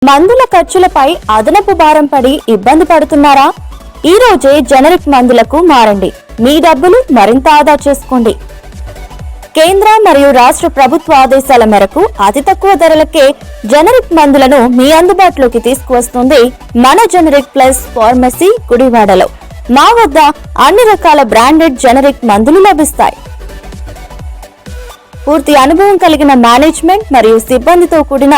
మందుల ఖర్చులపై అదనపు భారం పడి ఇబ్బంది పడుతున్నారా? ఈ రోజే జనరిక్ మందులకు మారండి. మీ డబ్బులు మరింత ఆదా చేసుకోండి. కేంద్ర మరియు రాష్ట్ర ప్రభుత్వ ఆదేశాల మేరకు అతి తక్కువ ధరలకే జనరిక్ మందులను మీ అందుబాటులోకి తీసుకువస్తుంది మన జనరిక్ ప్లస్ ఫార్మసీ గుడివాడలో. మా వద్ద అన్ని రకాల బ్రాండెడ్ జనరిక్ మందులు లభిస్తాయి. పూర్తి అనుభవం కలిగిన మేనేజ్మెంట్ మరియు సిబ్బందితో కూడిన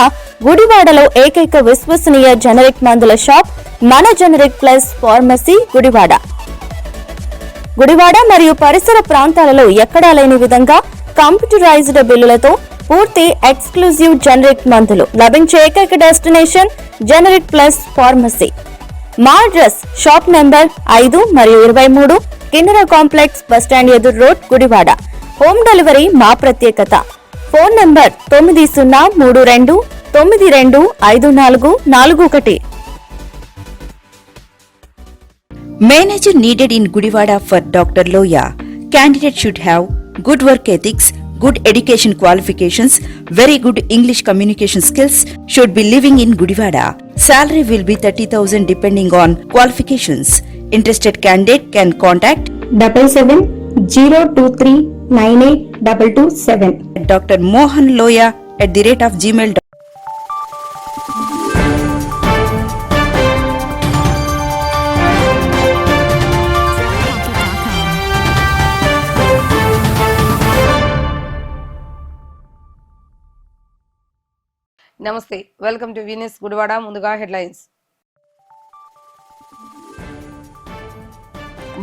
గుడివాడలో ఏకైక విశ్వసనీయ జనరిక్ మందుల షాప్ మన generic plus pharmacy Gudivada. Gudivada మరియు పరిసర ప్రాంతాలలో ఎక్కడా లేని విధంగా కంప్యూటరైజ్డ్ బిల్లులతో పూర్తి ఎక్స్క్లూజివ్ జనరిక్ మందులు లభించే ఏకైక డెస్టినేషన్ జనరిక్ ప్లస్ ఫార్మసీ. మా అడ్రస్ షాప్ నెంబర్ 5 మరియు 23, కిన్నెర కాంప్లెక్స్, బస్టాండ్ ఎదురు రోడ్, గుడివాడ. హోమ్ డెలివరీ మా ప్రత్యేకత. Phone number 9032925441. Manager needed in Gudivada for Dr. Loya. Candidate should have good work ethics, good education qualifications, very good English communication skills, should be living in Gudivada. Salary will be 30,000 depending on qualifications. Interested candidate can contact 7702398227. Dr. Mohan Loya @gmail.com. నమస్తే, welcome to Venus Gudivada. ముందుగా headlines.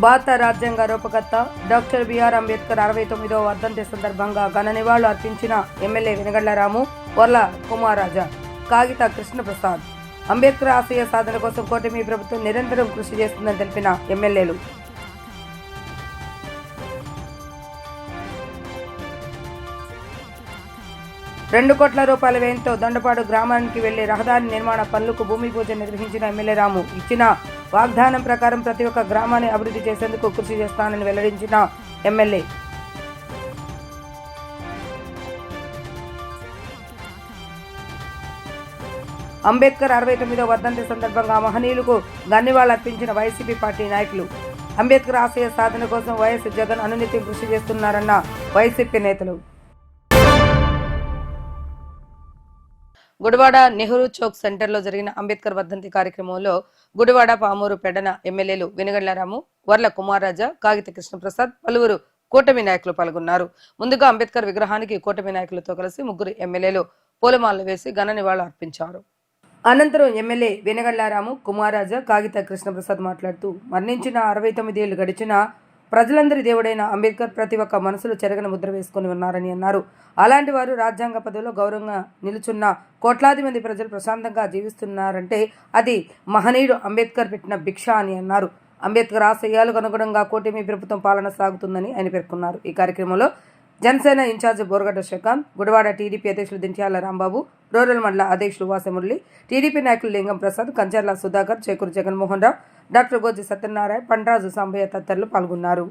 భారత రాజ్యాంగ రూపకర్త doctor BR Ambedkar 69వ వర్ధంతి సందర్భంగా ఘన నివాళులు అర్పించిన MLA వెనగళ్ల రాము, వర్ల కుమారరాజా, కాగిత కృష్ణప్రసాద్. అంబేద్కర్ ఆశయ సాధన కోసం కూటమి ప్రభుత్వం నిరంతరం కృషి చేస్తుందని తెలిపిన ఎమ్మెల్యేలు. ₹2 కోట్ల వ్యయంతో దొండపాడు గ్రామానికి వెళ్లే రహదారి నిర్మాణ పనులకు భూమి పూజ నిర్వహించిన ఎమ్మెల్యే రాము ఇచ్చిన వాగ్దానం ప్రకారం ప్రతి ఒక్క గ్రామాన్ని అభివృద్ధి చేసేందుకు కృషి చేస్తానని వెల్లడించిన ఎమ్మెల్యే. అంబేద్కర్ 69వ వర్ధంతి సందర్భంగా మహనీయులకు ధన్యవాదాలర్పించిన వైసీపీ పార్టీ నాయకులు. అంబేద్కర్ ఆశయ సాధన కోసం వైఎస్ జగన్ అనునిత్యం కృషి చేస్తున్నారన్న వైసీపీ నేతలు. గుడివాడ నెహ్రూ చౌక్ సెంటర్లో జరిగిన అంబేద్కర్ వర్ధంతి కార్యక్రమంలో గుడివాడ, పామూరు, పెడన ఎమ్మెల్యేలు వెనగళ్ల రాము, వర్ల కుమారరాజా, కాగిత కృష్ణప్రసాద్, పలువురు కూటమి నాయకులు పాల్గొన్నారు. ముందుగా అంబేద్కర్ విగ్రహానికి కూటమి నాయకులతో కలిసి 3 ఎమ్మెల్యేలు పూలమాలలు వేసి ఘన నివాళులు అర్పించారు. అనంతరం ఎమ్మెల్యే వెనగళ్ల రాము, కుమారరాజా, కాగిత కృష్ణప్రసాద్ మాట్లాడుతూ మరణించిన 69 ఏళ్లు గడిచినా ప్రజలందరి దేవుడైన అంబేద్కర్ ప్రతి ఒక్క మనసులో చెరగని ముద్ర వేసుకుని ఉన్నారని అన్నారు. అలాంటి వారు రాజ్యాంగ పదవిలో గౌరవంగా నిలుచున్న కోట్లాది మంది ప్రజలు ప్రశాంతంగా జీవిస్తున్నారంటే అది మహనీయుడు అంబేద్కర్ పెట్టిన భిక్ష అని అన్నారు. అంబేద్కర్ ఆశయాలకు అనుగుణంగా కూటమి ప్రభుత్వం పాలన సాగుతుందని ఆయన పేర్కొన్నారు. ఈ కార్యక్రమంలో జనసేన ఇన్ఛార్జ్ బోరగడ్డ శ్రీకాంత్, గుడివాడ టీడీపీ అధ్యక్షులు దింట్యాల రాంబాబు, రూరల్ మండల అధ్యక్షులు వాసమురళి, టీడీపీ నాయకులు లింగం ప్రసాద్, కంచర్ల సుధాకర్, చేకూరు జగన్మోహన్ రావు, డాక్టర్ గోజి సత్యనారాయణ, పండ్రాజు సాంబయ్య తదితరులు పాల్గొన్నారు.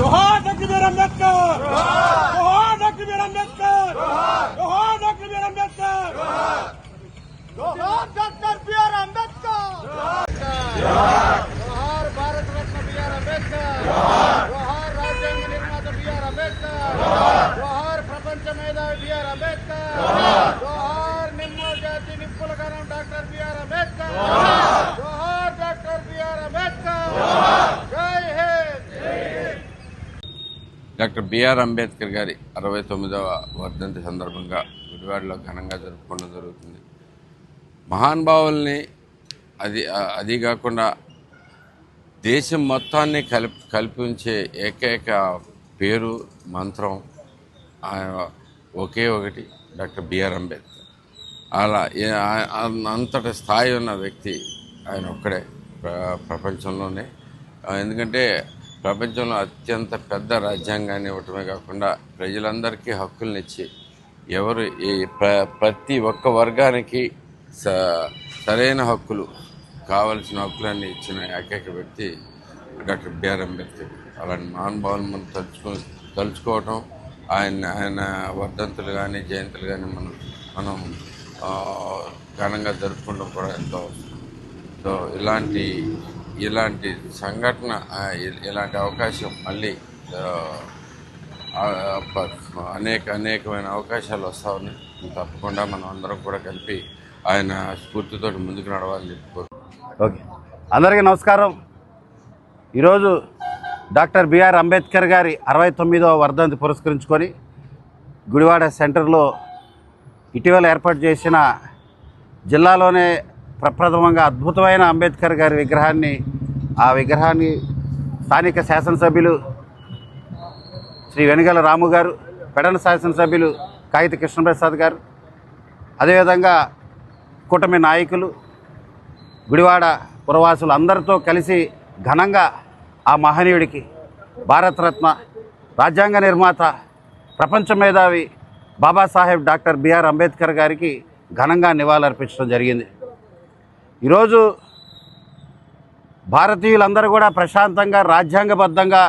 जोहार डॉक्टर बी आर अम्बेडकर, जोहार डॉक्टर बी आर अम्बेडकर, जोहार डॉक्टर बी आर अम्बेडकर, जोहार डॉक्टर बी आर अम्बेडकर, जोहार भारत रत्न बी आर अम्बेडकर, जोहार राज्यांग निर्माता बी आर अम्बेडकर, जोहार प्रपंच मेधावी बी आर अम्बेडकर, जोहार निम्न जाति निपुलकरण डॉक्टर बी आर अम्बेडकर, जोहार डॉक्टर बी आर अम्बेडकर, जय हिंद. డాక్టర్ బిఆర్ అంబేద్కర్ గారి 69వ వర్ధంతి సందర్భంగా గుడివాడలో ఘనంగా జరుపుకోవడం జరుగుతుంది. మహానుభావుల్ని అది కాకుండా దేశం మొత్తాన్ని కల్పించే ఏకైక పేరు మంత్రం ఒకే ఒకటి డాక్టర్ బిఆర్ అంబేద్కర్. అలా అంతటి స్థాయి ఉన్న వ్యక్తి ఆయన ఒక్కడే ప్రపంచంలోనే. ఎందుకంటే ప్రపంచంలో అత్యంత పెద్ద రాజ్యాంగాన్ని ఇవ్వటమే కాకుండా ప్రజలందరికీ హక్కులనిచ్చి ప్రతి ఒక్క వర్గానికి సరైన హక్కులు, కావలసిన హక్కులన్నీ ఇచ్చిన ఏకైక వ్యక్తి డాక్టర్ బిఆర్ అంబేద్కర్. అలాంటి మహానుభావులు మనం తలుచుకోవటం, ఆయన వర్ధంతులు కానీ జయంతులు కానీ మనం ఘనంగా జరుపుకోవడం కూడా ఎంతో అవసరం. సో ఇలాంటి సంఘటన, ఇలాంటి అవకాశం మళ్ళీ అనేకమైన అవకాశాలు వస్తూ ఉన్నాయి. తప్పకుండా మనం అందరం కూడా కలిపి ఆయన స్ఫూర్తితో ముందుకు నడవాలని చెప్పుకోరు. ఓకే, అందరికీ నమస్కారం. ఈరోజు డాక్టర్ బిఆర్ అంబేద్కర్ గారి 69వ వర్ధంతి పురస్కరించుకొని గుడివాడ సెంటర్లో ఇటీవల ఏర్పాటు చేసిన జిల్లాలోనే ప్రప్రథమంగా అద్భుతమైన అంబేద్కర్ గారి విగ్రహాన్ని స్థానిక శాసనసభ్యులు శ్రీ వెనుగల రాము గారు, పెడన శాసనసభ్యులు కాగిత కృష్ణప్రసాద్ గారు, అదేవిధంగా కూటమి నాయకులు, గుడివాడ పురవాసులు అందరితో కలిసి ఘనంగా ఆ మహనీయుడికి, భారతరత్న, రాజ్యాంగ నిర్మాత, ప్రపంచ మేధావి బాబాసాహెబ్ డాక్టర్ బిఆర్ అంబేద్కర్ గారికి ఘనంగా నివాళులర్పించడం జరిగింది. ఈరోజు భారతీయులందరూ కూడా ప్రశాంతంగా రాజ్యాంగబద్ధంగా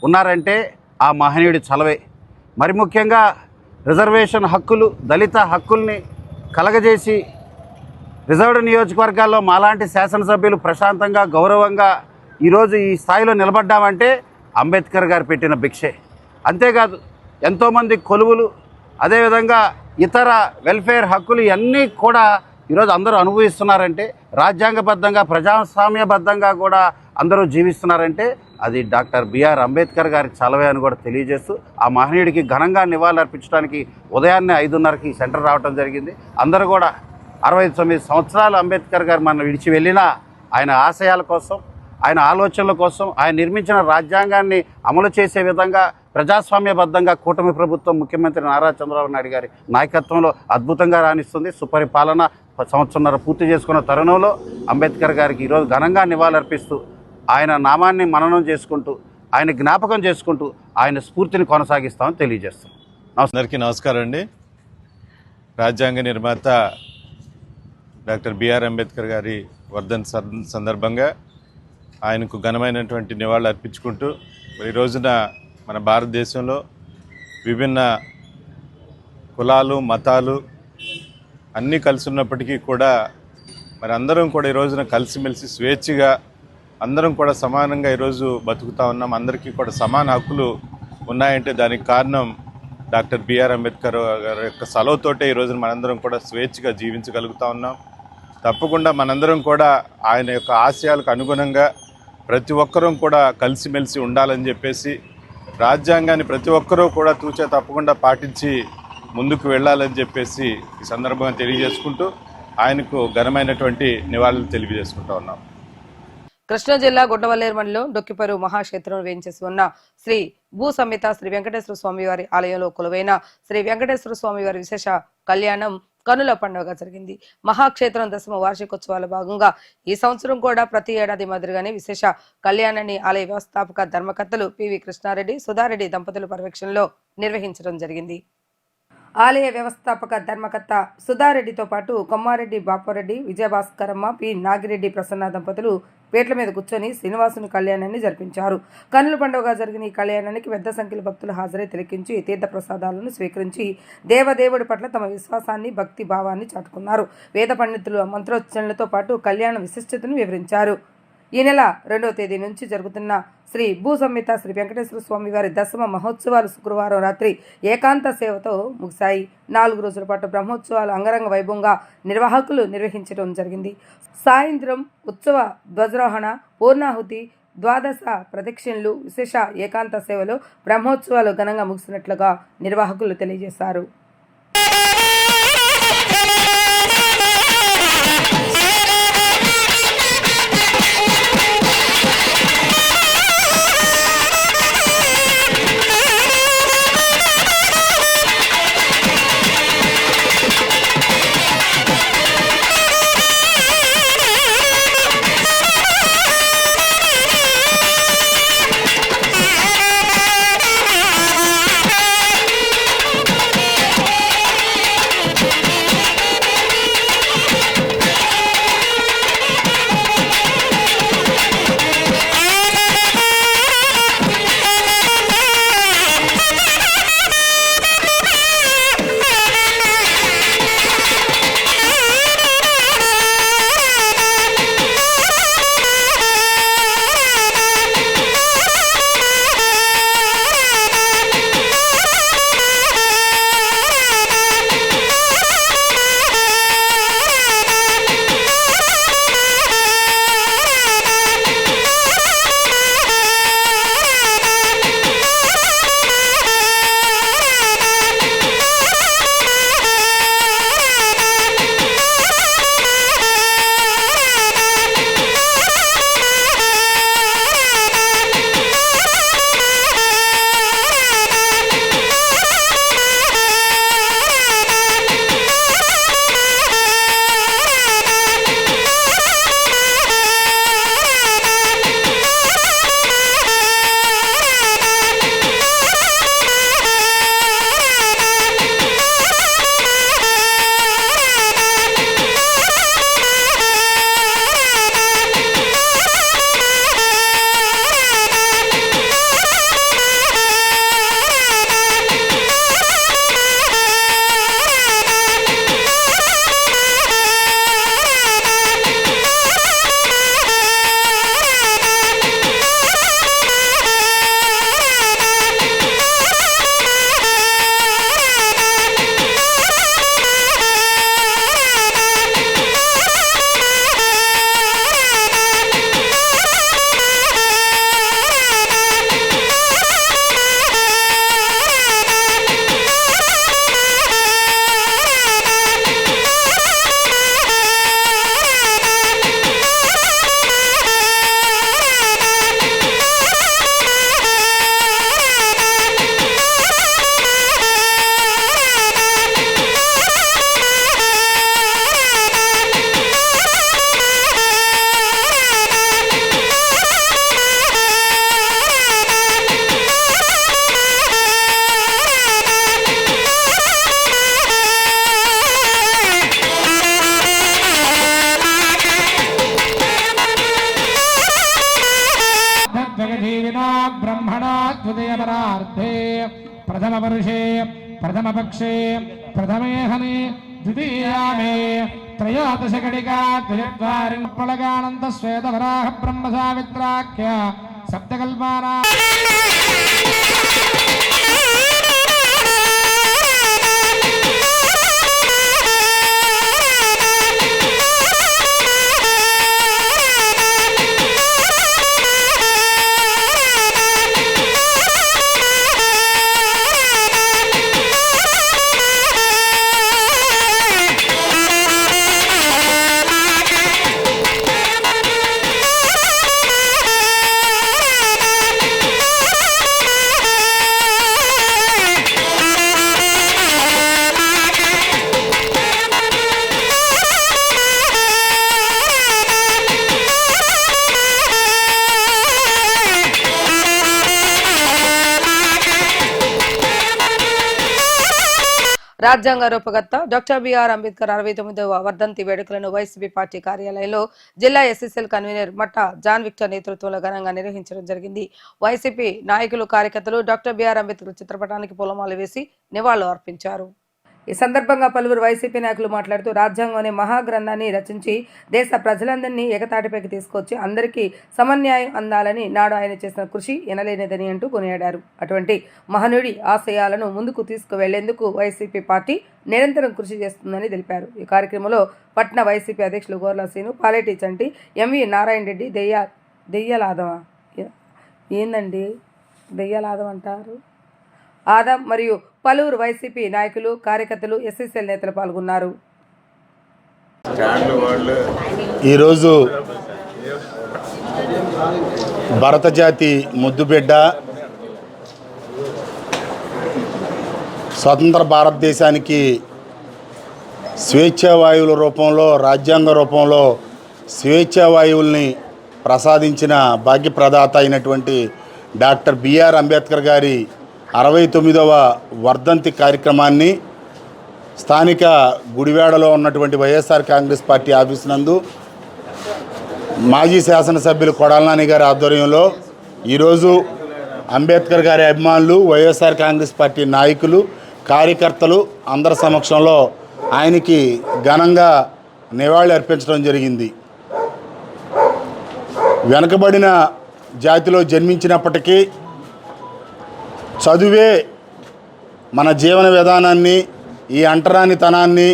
ఉన్నారంటే ఆ మహనీయుడి చలవే. మరి ముఖ్యంగా రిజర్వేషన్ హక్కులు, దళిత హక్కుల్ని కలగజేసి రిజర్వ్డ్ నియోజకవర్గాల్లో మాలాంటి శాసనసభ్యులు ప్రశాంతంగా, గౌరవంగా ఈరోజు ఈ స్థాయిలో నిలబడ్డామంటే అంబేద్కర్ గారు పెట్టిన భిక్షే. అంతేకాదు ఎంతోమంది కొలువులు, అదేవిధంగా ఇతర వెల్ఫేర్ హక్కులు ఇవన్నీ కూడా ఈరోజు అందరూ అనుభవిస్తున్నారంటే, రాజ్యాంగబద్ధంగా, ప్రజాస్వామ్యబద్ధంగా కూడా అందరూ జీవిస్తున్నారంటే అది డాక్టర్ బిఆర్ అంబేద్కర్ గారికి చలవే అని కూడా తెలియజేస్తూ ఆ మహనీయుడికి ఘనంగా నివాళులు అర్పించడానికి ఉదయాన్నే 5:30కి సెంటర్ రావడం జరిగింది. అందరూ కూడా 69 సంవత్సరాలు అంబేద్కర్ గారు మనం విడిచి వెళ్ళినా ఆయన ఆశయాల కోసం, ఆయన ఆలోచనల కోసం, ఆయన నిర్మించిన రాజ్యాంగాన్ని అమలు చేసే విధంగా ప్రజాస్వామ్యబద్ధంగా కూటమి ప్రభుత్వం ముఖ్యమంత్రి నారా చంద్రబాబు నాయుడు గారి నాయకత్వంలో అద్భుతంగా రాణిస్తుంది. సుపరిపాలన సంవత్సరంన్నర పూర్తి చేసుకున్న తరుణంలో అంబేద్కర్ గారికి ఈరోజు ఘనంగా నివాళులర్పిస్తూ, ఆయన నామాన్ని మననం చేసుకుంటూ, ఆయన జ్ఞాపకం చేసుకుంటూ ఆయన స్ఫూర్తిని కొనసాగిస్తామని తెలియజేస్తాం. అందరికీ నమస్కారం అండి. రాజ్యాంగ నిర్మాత డాక్టర్ బిఆర్ అంబేద్కర్ గారి వర్ధంతి సందర్భంగా ఆయనకు ఘనమైనటువంటి నివాళులు అర్పించుకుంటూ, ఈ రోజున మన భారతదేశంలో విభిన్న కులాలు, మతాలు అన్నీ కలిసి ఉన్నప్పటికీ కూడా మరి అందరం కూడా ఈ రోజున కలిసిమెలిసి స్వేచ్ఛగా అందరం కూడా సమానంగా ఈరోజు బతుకుతూ ఉన్నాం. అందరికీ కూడా సమాన హక్కులు ఉన్నాయంటే దానికి కారణం డాక్టర్ బిఆర్ అంబేద్కర్ గారి యొక్క సెలవుతోటే ఈ రోజున మనందరం కూడా స్వేచ్ఛగా జీవించగలుగుతూ ఉన్నాం. తప్పకుండా మనందరం కూడా ఆయన యొక్క ఆశయాలకు అనుగుణంగా ప్రతి ఒక్కరూ కూడా కలిసిమెలిసి ఉండాలని చెప్పేసి, రాజ్యాంగాన్ని ప్రతి ఒక్కరూ కూడా తూచా తప్పకుండా పాటించి ముందుకు వెళ్ళాలని చెప్పేసి ఈ సందర్భంగా తెలియజేసుకుంటూ ఆయనకు ఘనమైనటువంటి నివాళులు తెలియజేసుకుంటూ ఉన్నాం. కృష్ణా జిల్లా గుడ్డవల్లేరు మండలం డొక్కిపరు మహాక్షేత్రంలో వేయించేసి ఉన్న శ్రీ భూ సమేత శ్రీ వెంకటేశ్వర స్వామివారి ఆలయంలో కొలువైన శ్రీ వెంకటేశ్వర స్వామివారి విశేష కళ్యాణం కనుల పండుగ జరిగింది. మహాక్షేత్రం 10వ వార్షికోత్సవాల భాగంగా ఈ సంవత్సరం కూడా ప్రతి ఏడాది మాదిరిగానే విశేష కళ్యాణాన్ని ఆలయ వ్యవస్థాపక ధర్మకర్తలు పివి కృష్ణారెడ్డి, సుధారెడ్డి దంపతుల పర్యవేక్షణలో నిర్వహించడం జరిగింది. ఆలయ వ్యవస్థాపక ధర్మకర్త సుధారెడ్డితో పాటు కొమ్మారెడ్డి బాపారెడ్డి, విజయభాస్కరమ్మ, పి నాగిరెడ్డి ప్రసన్న దంపతులు పీటల మీద కూర్చొని శ్రీనివాసుని కళ్యాణాన్ని జరిపించారు. కన్నుల పండుగ జరిగిన ఈ కళ్యాణానికి పెద్ద సంఖ్యలో భక్తులు హాజరై తిలకించి తీర్థ ప్రసాదాలను స్వీకరించి దేవదేవుడి పట్ల తమ విశ్వాసాన్ని, భక్తి భావాన్ని చాటుకున్నారు. వేద పండితులు మంత్రోచ్చరణలతో పాటు కళ్యాణ విశిష్టతను వివరించారు. ఈ నెల 2వ తేదీ నుంచి జరుగుతున్న శ్రీ భూ సమేత శ్రీ వెంకటేశ్వర స్వామి వారి 10వ మహోత్సవాలు శుక్రవారం రాత్రి ఏకాంత సేవతో ముగిశాయి. 4 రోజుల పాటు బ్రహ్మోత్సవాలు అంగరంగ వైభవంగా నిర్వాహకులు నిర్వహించడం జరిగింది. సాయంత్రం ఉత్సవ ధ్వజారోహణ, పూర్ణాహుతి, ద్వాదశ ప్రదక్షిణలు, విశేష ఏకాంత సేవలో బ్రహ్మోత్సవాలు ఘనంగా ముగిసినట్లుగా నిర్వాహకులు తెలియజేశారు. ब्रह्मणा द्वितीयपरार्थे प्रथमवर्षे प्रथमपक्षे प्रथमेहने द्वितीयामे त्रयोदशकटिका द्विचत्वारिंशत्पलगानन्द श्वेतवराह ब्रह्मसावित्राख्य सप्तकल्पाना రాజ్యాంగ రూపకర్త డాక్టర్ బిఆర్ అంబేద్కర్ 69వ వర్ధంతి వేడుకలను వైసీపీ పార్టీ కార్యాలయంలో జిల్లా ఎస్ఎస్ఎల్ కన్వీనర్ మట్టా జాన్ విక్టర్ నేతృత్వంలో ఘనంగా నిర్వహించడం జరిగింది. వైసీపీ నాయకులు కార్యకర్తలు డాక్టర్ బిఆర్ అంబేద్కర్ చిత్రపటానికి పూలమాల వేసి నివాళులు అర్పించారు. ఈ సందర్భంగా పలువురు వైసీపీ నాయకులు మాట్లాడుతూ రాజ్యాంగం అనే మహాగ్రంథాన్ని రచించి దేశ ప్రజలందరినీ ఏకతాటిపైకి తీసుకొచ్చి అందరికీ సమన్యాయం అందాలని నాడు ఆయన చేసిన కృషి ఎనలేనిదని అంటూ కొనియాడారు. అటువంటి మహనీయుడి ఆశయాలను ముందుకు తీసుకువెళ్లేందుకు వైసీపీ పార్టీ నిరంతరం కృషి చేస్తుందని తెలిపారు. ఈ కార్యక్రమంలో పట్న వైసీపీ అధ్యక్షులు గోర్లా శ్రీను, పాలేటి చంటి, ఎంవి నారాయణ రెడ్డి, దెయ్యాలాదమా ఏందండి దెయ్యాలాదం అంటారు ఆదం మరియు పలువురు వైసీపీ నాయకులు కార్యకర్తలు ఎస్ఎస్ఎల్ నేతలు పాల్గొన్నారు. ఈరోజు భారత జాతి ముద్దుబిడ్డ, స్వతంత్ర భారతదేశానికి స్వేచ్ఛావాయువుల రూపంలో, రాజ్యాంగ రూపంలో స్వేచ్ఛావాయువుల్ని ప్రసాదించిన భాగ్యప్రదాత అయినటువంటి డాక్టర్ బిఆర్ అంబేద్కర్ గారి 69వ వర్ధంతి కార్యక్రమాన్ని స్థానిక గుడివాడలో ఉన్నటువంటి వైఎస్ఆర్ కాంగ్రెస్ పార్టీ ఆఫీస్ నందు మాజీ శాసనసభ్యులు కొడాల నాని గారి ఆధ్వర్యంలో ఈరోజు అంబేద్కర్ గారి అభిమానులు, వైఎస్ఆర్ కాంగ్రెస్ పార్టీ నాయకులు, కార్యకర్తలు అందరి సమక్షంలో ఆయనకి ఘనంగా నివాళులు అర్పించడం జరిగింది. వెనుకబడిన జాతిలో జన్మించినప్పటికీ చదువే మన జీవన విధానాన్ని, ఈ అంటరానితనాన్ని,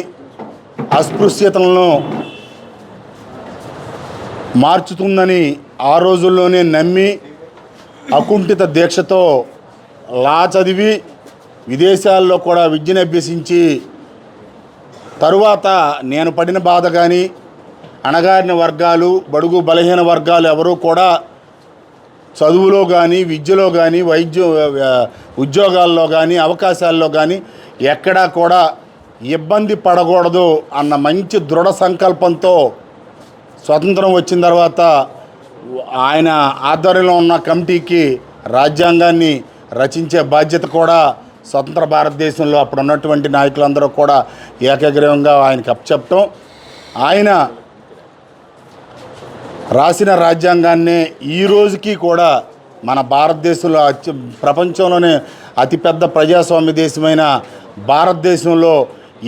అస్పృశ్యతలను మార్చుతుందని ఆ రోజుల్లోనే నమ్మి అకుంఠిత దీక్షతో లా చదివి విదేశాల్లో కూడా విద్యను అభ్యసించి తరువాత నేను పడిన బాధ కానీ, అణగారిన వర్గాలు, బడుగు బలహీన వర్గాలు ఎవరూ కూడా చదువులో కానీ, విద్యలో కానీ, ఉద్యోగాల్లో కానీ, అవకాశాల్లో కానీ ఎక్కడా కూడా ఇబ్బంది పడకూడదు అన్న మంచి దృఢ సంకల్పంతో స్వతంత్రం వచ్చిన తర్వాత ఆయన ఆధ్వర్యంలో ఉన్న కమిటీకి రాజ్యాంగాన్ని రచించే బాధ్యత కూడా స్వతంత్ర భారతదేశంలో అప్పుడు ఉన్నటువంటి నాయకులందరూ కూడా ఏకగ్రీవంగా ఆయనకు అప్పచెప్పటం, ఆయన రాసిన రాజ్యాంగాన్నే ఈ రోజుకి కూడా మన భారతదేశంలో ప్రపంచంలోనే అతిపెద్ద ప్రజాస్వామ్య దేశమైన భారతదేశంలో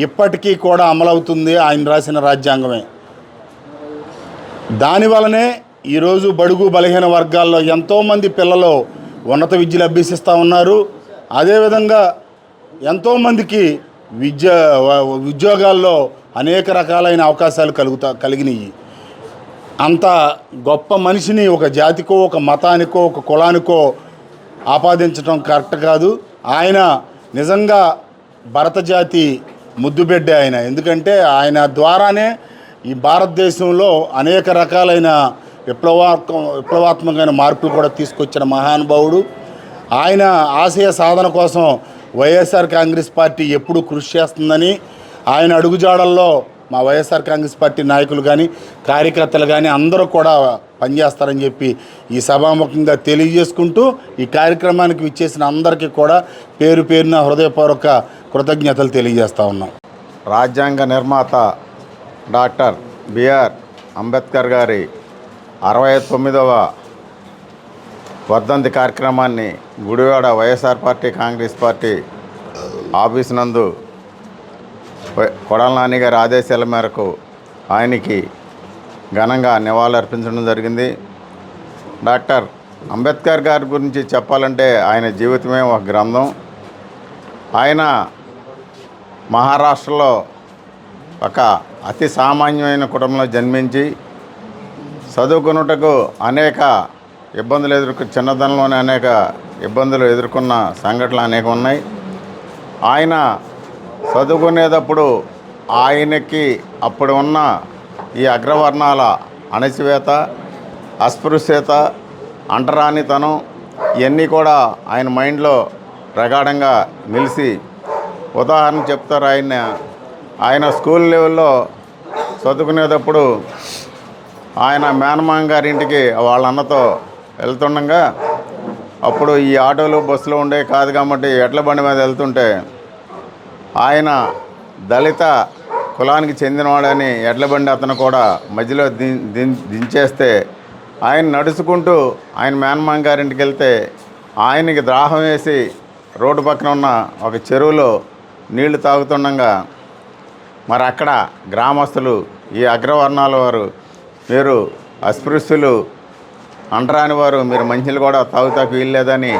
ఇప్పటికీ కూడా అమలవుతుంది ఆయన రాసిన రాజ్యాంగమే. దానివలనే ఈరోజు బడుగు బలహీన వర్గాల్లో ఎంతోమంది పిల్లలు ఉన్నత విద్యలు అభ్యసిస్తూ ఉన్నారు. అదేవిధంగా ఎంతోమందికి ఉద్యోగాల్లో అనేక రకాలైన అవకాశాలు కలిగినాయి. అంత గొప్ప మనిషిని ఒక జాతికో, ఒక మతానికో, ఒక కులానికో ఆపాదించడం కరెక్ట్ కాదు. ఆయన నిజంగా భరత జాతి ముద్దుబిడ్డ ఆయన. ఎందుకంటే ఆయన ద్వారానే ఈ భారతదేశంలో అనేక రకాలైన విప్లవాత్మకమైన మార్పులు కూడా తీసుకొచ్చిన మహానుభావుడు. ఆయన ఆశయ సాధన కోసం వైఎస్ఆర్ కాంగ్రెస్ పార్టీ ఎప్పుడూ కృషి చేస్తుందని, ఆయన అడుగుజాడల్లో మా వైఎస్ఆర్ కాంగ్రెస్ పార్టీ నాయకులు కానీ, కార్యకర్తలు కానీ అందరూ కూడా పనిచేస్తారని చెప్పి ఈ సభాముఖంగా తెలియజేసుకుంటూ ఈ కార్యక్రమానికి విచ్చేసిన అందరికీ కూడా పేరు పేరున హృదయపూర్వక కృతజ్ఞతలు తెలియజేస్తూ ఉన్నాం. రాజ్యాంగ నిర్మాత డాక్టర్ బిఆర్ అంబేద్కర్ గారి 69వ వర్ధంతి కార్యక్రమాన్ని Gudivada YSR party Congress party office నందు కొడాల నాని గారి ఆదేశాల మేరకు ఆయనకి ఘనంగా నివాళులర్పించడం జరిగింది. డాక్టర్ అంబేద్కర్ గారి గురించి చెప్పాలంటే ఆయన జీవితమే ఒక గ్రంథం. ఆయన మహారాష్ట్రలో ఒక అతి సామాన్యమైన కుటుంబంలో జన్మించి చదువుకున్నటకు అనేక ఇబ్బందులు చిన్నతనంలోనే అనేక ఇబ్బందులు ఎదుర్కొన్న సంఘటనలు అనేక ఉన్నాయి. ఆయన చదువుకునేటప్పుడు ఆయనకి అప్పుడు ఉన్న ఈ అగ్రవర్ణాల అణచివేత, అస్పృశ్యత, అంటరానితనం ఇవన్నీ కూడా ఆయన మైండ్లో ప్రగాఢంగా నిలిచి ఉదాహరణ చెప్తారు. ఆయన స్కూల్ లెవెల్లో చదువుకునేటప్పుడు ఆయన మేనమామ గారి ఇంటికి వాళ్ళ అన్నతో వెళ్తుండగా అప్పుడు ఈ ఆటోలు బస్సులు ఉండే కాదు కాబట్టి ఎడ్ల బండి మీద వెళ్తుంటే ఆయన దళిత కులానికి చెందినవాడని ఎడ్ల బండి అతను కూడా మధ్యలో దించేస్తే ఆయన నడుచుకుంటూ ఆయన మేనమామ గారింటికి వెళ్తే ఆయనకి దాహం వేసి రోడ్డు పక్కన ఉన్న ఒక చెరువులో నీళ్లు తాగుతుండగా మరి అక్కడ గ్రామస్తులు ఈ అగ్రవర్ణాల వారు, మీరు అస్పృశ్యులు, అంటరాని వారు, మీరు మంచినీళ్ళు కూడా తాగుతాకు వీల్లేదని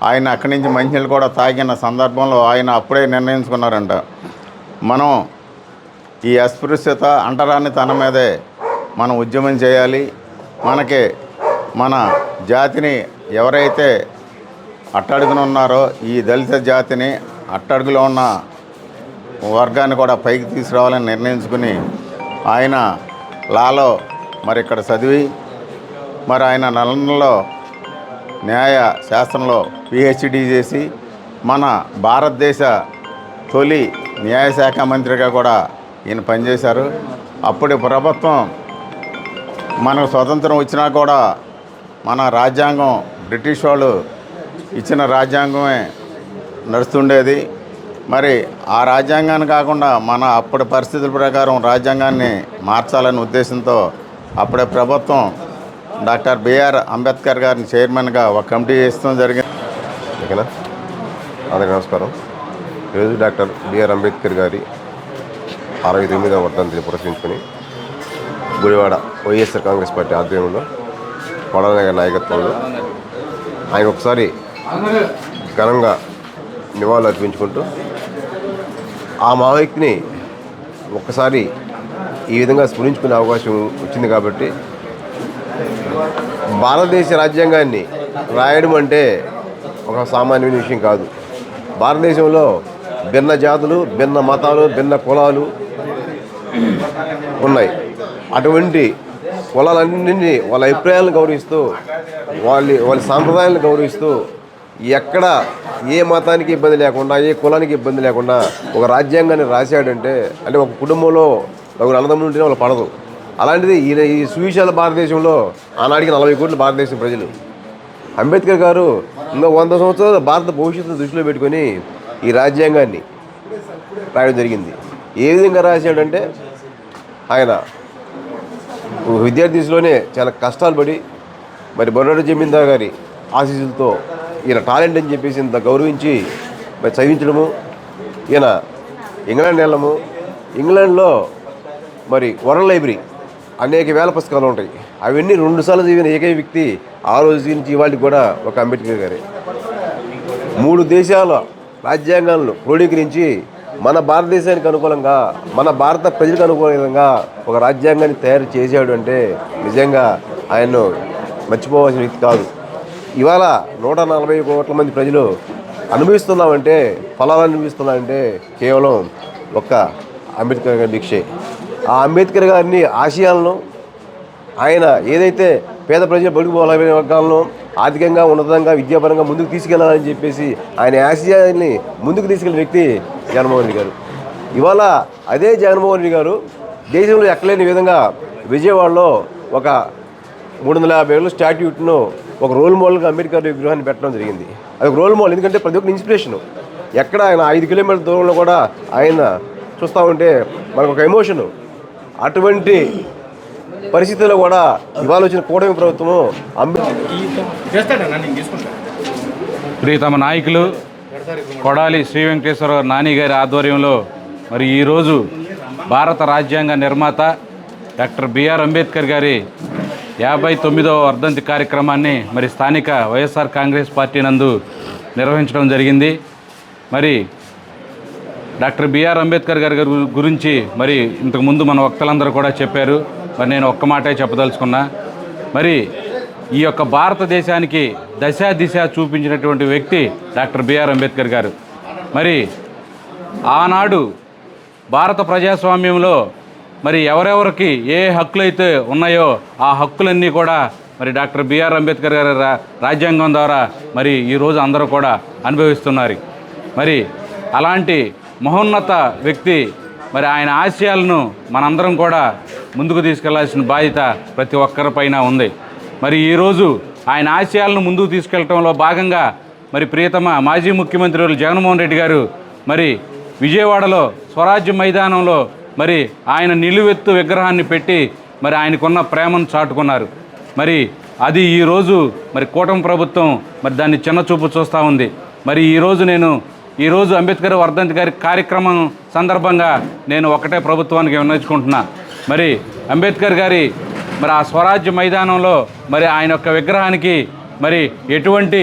ఆయన అక్కడి నుంచి మంచినీళ్ళు కూడా తాగిన సందర్భంలో ఆయన అప్పుడే నిర్ణయించుకున్నారంట, మనం ఈ అస్పృశ్యత, అంటరాని తన మీదే మనం ఉద్యమం చేయాలి. మనకి మన జాతిని ఎవరైతే అట్టడుగున ఉన్నారో ఈ దళిత జాతిని, అట్టడుగులో ఉన్న వర్గాన్ని కూడా పైకి తీసుకురావాలని నిర్ణయించుకుని ఆయన లాలో మరి ఇక్కడ చదివి మరి ఆయన లండన్లో న్యాయ శాస్త్రంలో పిహెచ్డి చేసి మన భారతదేశ తొలి న్యాయశాఖ మంత్రిగా కూడా ఈయన పనిచేశారు. అప్పటి ప్రభుత్వం మనకు స్వతంత్రం వచ్చినా కూడా మన రాజ్యాంగం బ్రిటిష్ వాళ్ళు ఇచ్చిన రాజ్యాంగమే నడుస్తుండేది. మరి ఆ రాజ్యాంగాన్ని కాకుండా మన అప్పటి పరిస్థితుల ప్రకారం రాజ్యాంగాన్ని మార్చాలనే ఉద్దేశంతో అప్పుడే ప్రభుత్వం డాక్టర్ బిఆర్ అంబేద్కర్ గారిని చైర్మన్గా ఒక కమిటీ వేస్తూ జరిగింది. ఓకేనా? అందరికీ నమస్కారం. ఈరోజు డాక్టర్ బిఆర్ అంబేద్కర్ గారి 69వ వర్ధంతిని పురస్కరించుకొని గుడివాడ వైఎస్ఆర్ కాంగ్రెస్ పార్టీ ఆధ్వర్యంలో కొడాల గారి నాయకత్వంలో ఆయన ఒకసారి ఘనంగా నివాళులు అర్పించుకుంటూ ఆ మహావ్యక్తిని ఒక్కసారి ఈ విధంగా స్మరించుకునే అవకాశం వచ్చింది. కాబట్టి భారతదేశ రాజ్యాంగాన్ని రాయడం అంటే ఒక సామాన్యమైన విషయం కాదు. భారతదేశంలో భిన్న జాతులు, భిన్న మతాలు, భిన్న కులాలు ఉన్నాయి. అటువంటి కులాలన్నింటినీ వాళ్ళ అభిప్రాయాలను గౌరవిస్తూ, వాళ్ళ సాంప్రదాయాలను గౌరవిస్తూ, ఎక్కడ ఏ మతానికి ఇబ్బంది లేకుండా, ఏ కులానికి ఇబ్బంది లేకుండా ఒక రాజ్యాంగాన్ని రాశాడంటే, అంటే ఒక కుటుంబంలో ఒక అన్నదమ్ములు ఉంటేనే వాళ్ళు పడదు. అలాంటిది ఈ సువిశాల భారతదేశంలో ఆనాటికి 40 కోట్ల భారతదేశం ప్రజలు. అంబేద్కర్ గారు ఇంకా 100 సంవత్సరాలు భారత భవిష్యత్తును దృష్టిలో పెట్టుకొని ఈ రాజ్యాంగాన్ని రాయడం జరిగింది. ఏ విధంగా రాశాడంటే, ఆయన విద్యార్థి దశలోనే చాలా కష్టాలు పడి మరి బొర్రాడ జమీందార్ గారి ఆశీస్సులతో ఈయన టాలెంట్ అని చెప్పేసి ఇంత గౌరవించి మరి చదివించడము. ఈయన ఇంగ్లాండ్ వెళ్ళము, ఇంగ్లాండ్లో మరి వరల్డ్ లైబ్రరీ అనేక వేల పుస్తకాలు ఉంటాయి. అవన్నీ 2 సార్లు చదివిన ఏకైక వ్యక్తి ఆ రోజు నుంచి ఇవాళకి కూడా ఒక అంబేద్కర్ గారే. 3 దేశాల రాజ్యాంగాలను క్రోడీకరించి మన భారతదేశానికి అనుకూలంగా, మన భారత ప్రజలకు అనుకూలంగా ఒక రాజ్యాంగాన్ని తయారు చేశాడు అంటే నిజంగా ఆయన్ను మర్చిపోవాల్సిన వ్యక్తి కాదు. ఇవాళ 140 కోట్ల మంది ప్రజలు అనుభవిస్తున్నామంటే, ఫలాలు అనుభవిస్తున్నామంటే కేవలం ఒక్క అంబేద్కర్ గారి భిక్షే. ఆ అంబేద్కర్ గారిని ఆశయాలను, ఆయన ఏదైతే పేద ప్రజలు బడుగు బలమైన వర్గాలను ఆర్థికంగా, ఉన్నతంగా, విద్యాపరంగా ముందుకు తీసుకెళ్లాలని చెప్పేసి ఆయన ఆశయాన్ని ముందుకు తీసుకెళ్లిన వ్యక్తి జగన్మోహన్ రెడ్డి గారు. ఇవాళ అదే జగన్మోహన్ రెడ్డి గారు దేశంలో ఎక్కలేని విధంగా విజయవాడలో ఒక 350 ఏళ్ళ స్టాట్యూట్ను ఒక రోల్ మోడల్గా అంబేద్కర్ విగ్రహాన్ని పెట్టడం జరిగింది. అది ఒక రోల్ మోడల్, ఎందుకంటే ప్రతి ఒక్కరి ఇన్స్పిరేషను. ఎక్కడ ఆయన 5 కిలోమీటర్ల దూరంలో కూడా ఆయన చూస్తూ ఉంటే మనకు ఒక ఎమోషను. అటువంటి పరిస్థితుల్లో కూడా ఇవాళ వచ్చిన కూటమి ప్రభుత్వము ప్రియతమ నాయకులు కొడాలి శ్రీ వెంకటేశ్వర నాని గారి ఆధ్వర్యంలో మరి ఈరోజు భారత రాజ్యాంగ నిర్మాత డాక్టర్ బిఆర్ అంబేద్కర్ గారి 59వ వర్ధంతి కార్యక్రమాన్ని మరి స్థానిక వైఎస్ఆర్ కాంగ్రెస్ పార్టీ నందు నిర్వహించడం జరిగింది. మరి డాక్టర్ బిఆర్ అంబేద్కర్ గారి గురించి మరి ఇంతకుముందు మన వక్తలందరూ కూడా చెప్పారు. మరి నేను ఒక్క మాటే చెప్పదలుచుకున్నా. మరి ఈ యొక్క భారతదేశానికి దశ దిశ చూపించినటువంటి వ్యక్తి డాక్టర్ బిఆర్ అంబేద్కర్ గారు. మరి ఆనాడు భారత ప్రజాస్వామ్యంలో మరి ఎవరెవరికి ఏ హక్కులైతే ఉన్నాయో ఆ హక్కులన్నీ కూడా మరి డాక్టర్ బిఆర్ అంబేద్కర్ గారి రాజ్యాంగం ద్వారా మరి ఈరోజు అందరూ కూడా అనుభవిస్తున్నారు. మరి అలాంటి మహోన్నత వ్యక్తి మరి ఆయన ఆశయాలను మనందరం కూడా ముందుకు తీసుకెళ్లాల్సిన బాధ్యత ప్రతి ఒక్కరిపైన ఉంది. మరి ఈరోజు ఆయన ఆశయాలను ముందుకు తీసుకెళ్లడంలో భాగంగా మరి ప్రియతమ మాజీ ముఖ్యమంత్రి జగన్మోహన్ రెడ్డి గారు మరి విజయవాడలో స్వరాజ్య మైదానంలో మరి ఆయన నిలువెత్తు విగ్రహాన్ని పెట్టి మరి ఆయనకున్న ప్రేమను చాటుకున్నారు. మరి అది ఈరోజు మరి కూటమి ప్రభుత్వం మరి దాన్ని చిన్నచూపు చూస్తూ ఉంది. మరి ఈరోజు అంబేద్కర్ వర్ధంతి గారి కార్యక్రమం సందర్భంగా నేను ఒకటే ప్రభుత్వానికి విన్నవించుకుంటున్నా. మరి అంబేద్కర్ గారి మరి ఆ స్వరాజ్య మైదానంలో మరి ఆయన యొక్క విగ్రహానికి మరి ఎటువంటి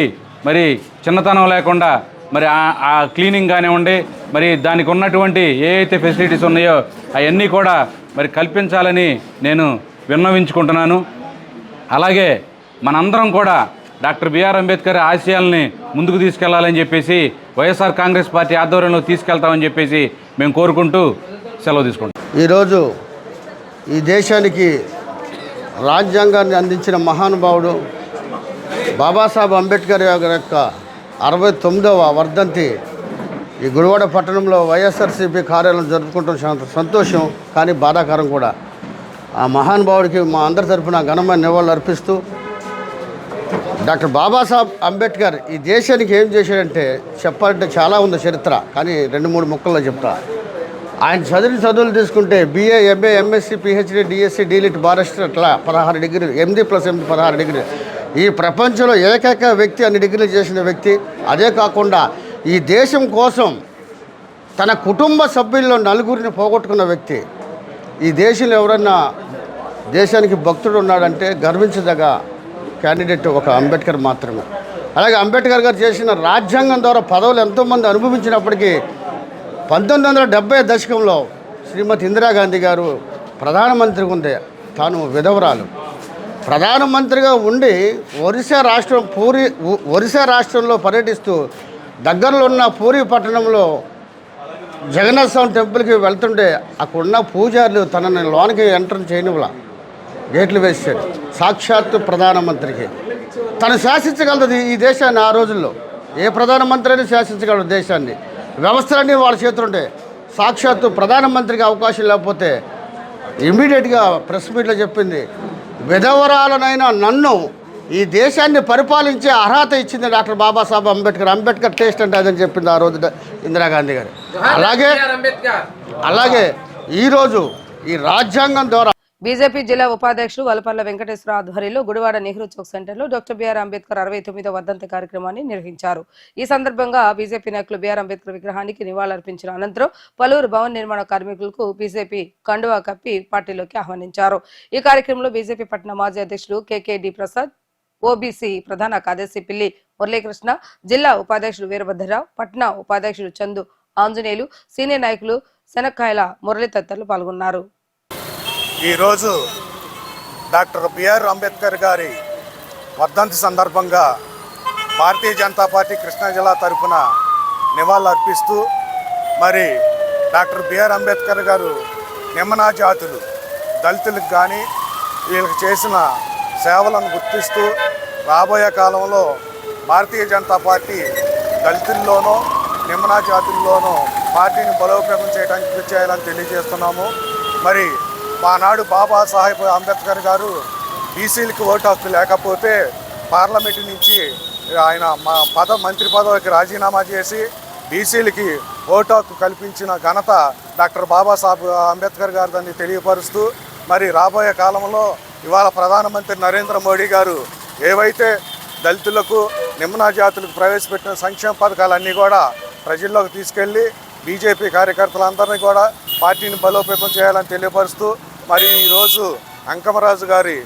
మరి చిన్నతనం లేకుండా మరి ఆ క్లీనింగ్ కానివ్వండి, మరి దానికి ఉన్నటువంటి ఏ అయితే ఫెసిలిటీస్ ఉన్నాయో అవన్నీ కూడా మరి కల్పించాలని నేను విన్నవించుకుంటున్నాను. అలాగే మనందరం కూడా డాక్టర్ బిఆర్ అంబేద్కర్ ఆశయాల్ని ముందుకు తీసుకెళ్లాలని చెప్పేసి వైఎస్ఆర్ కాంగ్రెస్ పార్టీ ఆధ్వర్యంలో తీసుకెళ్తామని చెప్పేసి మేము కోరుకుంటూ సెలవు తీసుకుంటాం. ఈరోజు ఈ దేశానికి రాజ్యాంగాన్ని అందించిన మహానుభావుడు బాబాసాహెబ్ అంబేద్కర్ గారి యొక్క 69వ వర్ధంతి ఈ గుడివాడ పట్టణంలో వైఎస్ఆర్సీపీ కార్యాలయం జరుపుకుంటాం. సంతోషం కానీ బాధాకరం కూడా. ఆ మహానుభావుడికి మా అందరి తరఫున ఘనమైన నివాళులు అర్పిస్తూ, డాక్టర్ బాబాసాహెబ్ అంబేద్కర్ ఈ దేశానికి ఏం చేశాడంటే చెప్పాలంటే చాలా ఉంది చరిత్ర, కానీ 2-3 ముక్కల్లో చెప్తా. ఆయన చదువులు తీసుకుంటే BA, MA, MSc, PhD, DSc, DLitt, barrister అట్లా 16 డిగ్రీలు, 8+8 16 డిగ్రీలు. ఈ ప్రపంచంలో ఏకైక వ్యక్తి అన్ని డిగ్రీలు చేసిన వ్యక్తి. అదే కాకుండా ఈ దేశం కోసం తన కుటుంబ సభ్యుల్లో 4 పోగొట్టుకున్న వ్యక్తి. ఈ దేశంలో ఎవరన్నా దేశానికి భక్తుడు ఉన్నాడంటే గర్వించదగ్గ క్యాండిడేట్ ఒక అంబేద్కర్ మాత్రమే. అలాగే అంబేద్కర్ గారు చేసిన రాజ్యాంగం ద్వారా పదవులు ఎంతోమంది అనుభవించినప్పటికీ 1970 దశకంలో శ్రీమతి ఇందిరాగాంధీ గారు ప్రధానమంత్రిగా ఉంది. తాను విధవరాలు. ప్రధానమంత్రిగా ఉండి ఒరిస్సా రాష్ట్రంలో పర్యటిస్తూ దగ్గరలో ఉన్న పూరి పట్టణంలో జగన్నాథ స్వామి టెంపుల్కి వెళ్తుంటే అక్కడున్న పూజారులు తనని లోనికి ఎంటర్ చేయనివ్వలా, గేట్లు వేసాడు. సాక్షాత్తు ప్రధానమంత్రికి తను శాసించగలదు ఈ దేశాన్ని. ఆ రోజుల్లో ఏ ప్రధానమంత్రి అయినా శాసించగలడు దేశాన్ని. వ్యవస్థలన్నీ వాళ్ళ చేతులుంటే సాక్షాత్తు ప్రధానమంత్రికి అవకాశం లేకపోతే ఇమ్మీడియట్గా ప్రెస్ మీట్లో చెప్పింది, విధవరాలనైనా నన్ను ఈ దేశాన్ని పరిపాలించే అర్హత ఇచ్చింది డాక్టర్ బాబాసాహెబ్ అంబేద్కర్. అంబేద్కర్ టేస్ట్ అంటే అదని చెప్పింది ఆ రోజు ఇందిరాగాంధీ గారు. అలాగే ఈరోజు ఈ రాజ్యాంగం ద్వారా బీజేపీ జిల్లా ఉపాధ్యక్షుడు వలపర్ల వెంకటేశ్వర ఆధ్వర్యంలో గుడివాడ నెహ్రూ చౌక్ సెంటర్లో డాక్టర్ బిఆర్ అంబేద్కర్ 69వ వర్ధంతి కార్యక్రమాన్ని నిర్వహించారు. ఈ సందర్భంగా బీజేపీ నాయకులు బిఆర్ అంబేద్కర్ విగ్రహానికి నివాళులర్పించిన అనంతరం పలువురు భవన నిర్మాణ కార్మికులకు బీజేపీ కండువా కప్పి పార్టీలోకి ఆహ్వానించారు. ఈ కార్యక్రమంలో బీజేపీ పట్టణ మాజీ అధ్యక్షుడు కేకేడి ప్రసాద్, ఓబీసీ ప్రధాన కార్యదర్శి పిల్లి మురళీకృష్ణ, జిల్లా ఉపాధ్యక్షుడు వీరభద్రరావు, పట్టణ ఉపాధ్యక్షుడు చందు ఆంజనేయులు, సీనియర్ నాయకులు శనక్కాయల మురళి తదితరులు పాల్గొన్నారు. ఈరోజు డాక్టర్ బిఆర్ అంబేద్కర్ గారి వర్ధంతి సందర్భంగా భారతీయ జనతా పార్టీ కృష్ణా జిల్లా తరఫున నివాళులు అర్పిస్తూ, మరి డాక్టర్ బిఆర్ అంబేద్కర్ గారు నిమ్మనా జాతులు దళితులకు కానీ వీళ్ళకి చేసిన సేవలను గుర్తిస్తూ రాబోయే కాలంలో భారతీయ జనతా పార్టీ దళితుల్లోనూ నిమ్మనా జాతుల్లోనూ పార్టీని బలోపేతం చేయడానికి కృషి చేయాలని తెలియజేస్తున్నాము. మరి ఆనాడు బాబాసాహెబ్ అంబేద్కర్ గారు బీసీలకి ఓటు హక్కు లేకపోతే పార్లమెంటు నుంచి ఆయన మంత్రి పదవికి రాజీనామా చేసి బీసీలకి ఓటు హక్కు కల్పించిన ఘనత డాక్టర్ బాబాసాహెబ్ అంబేద్కర్ గారిని తెలియపరుస్తూ, మరి రాబోయే కాలంలో ఇవాళ ప్రధానమంత్రి నరేంద్ర మోడీ గారు ఏవైతే దళితులకు నిమ్న జాతులకు ప్రవేశపెట్టిన సంక్షేమ పథకాలన్నీ కూడా ప్రజల్లోకి తీసుకెళ్ళి బీజేపీ కార్యకర్తలందరినీ కూడా పార్టీని బలోపేతం చేయాలని తెలియపరుస్తూ మరి ఈరోజు అంకమరాజు గారి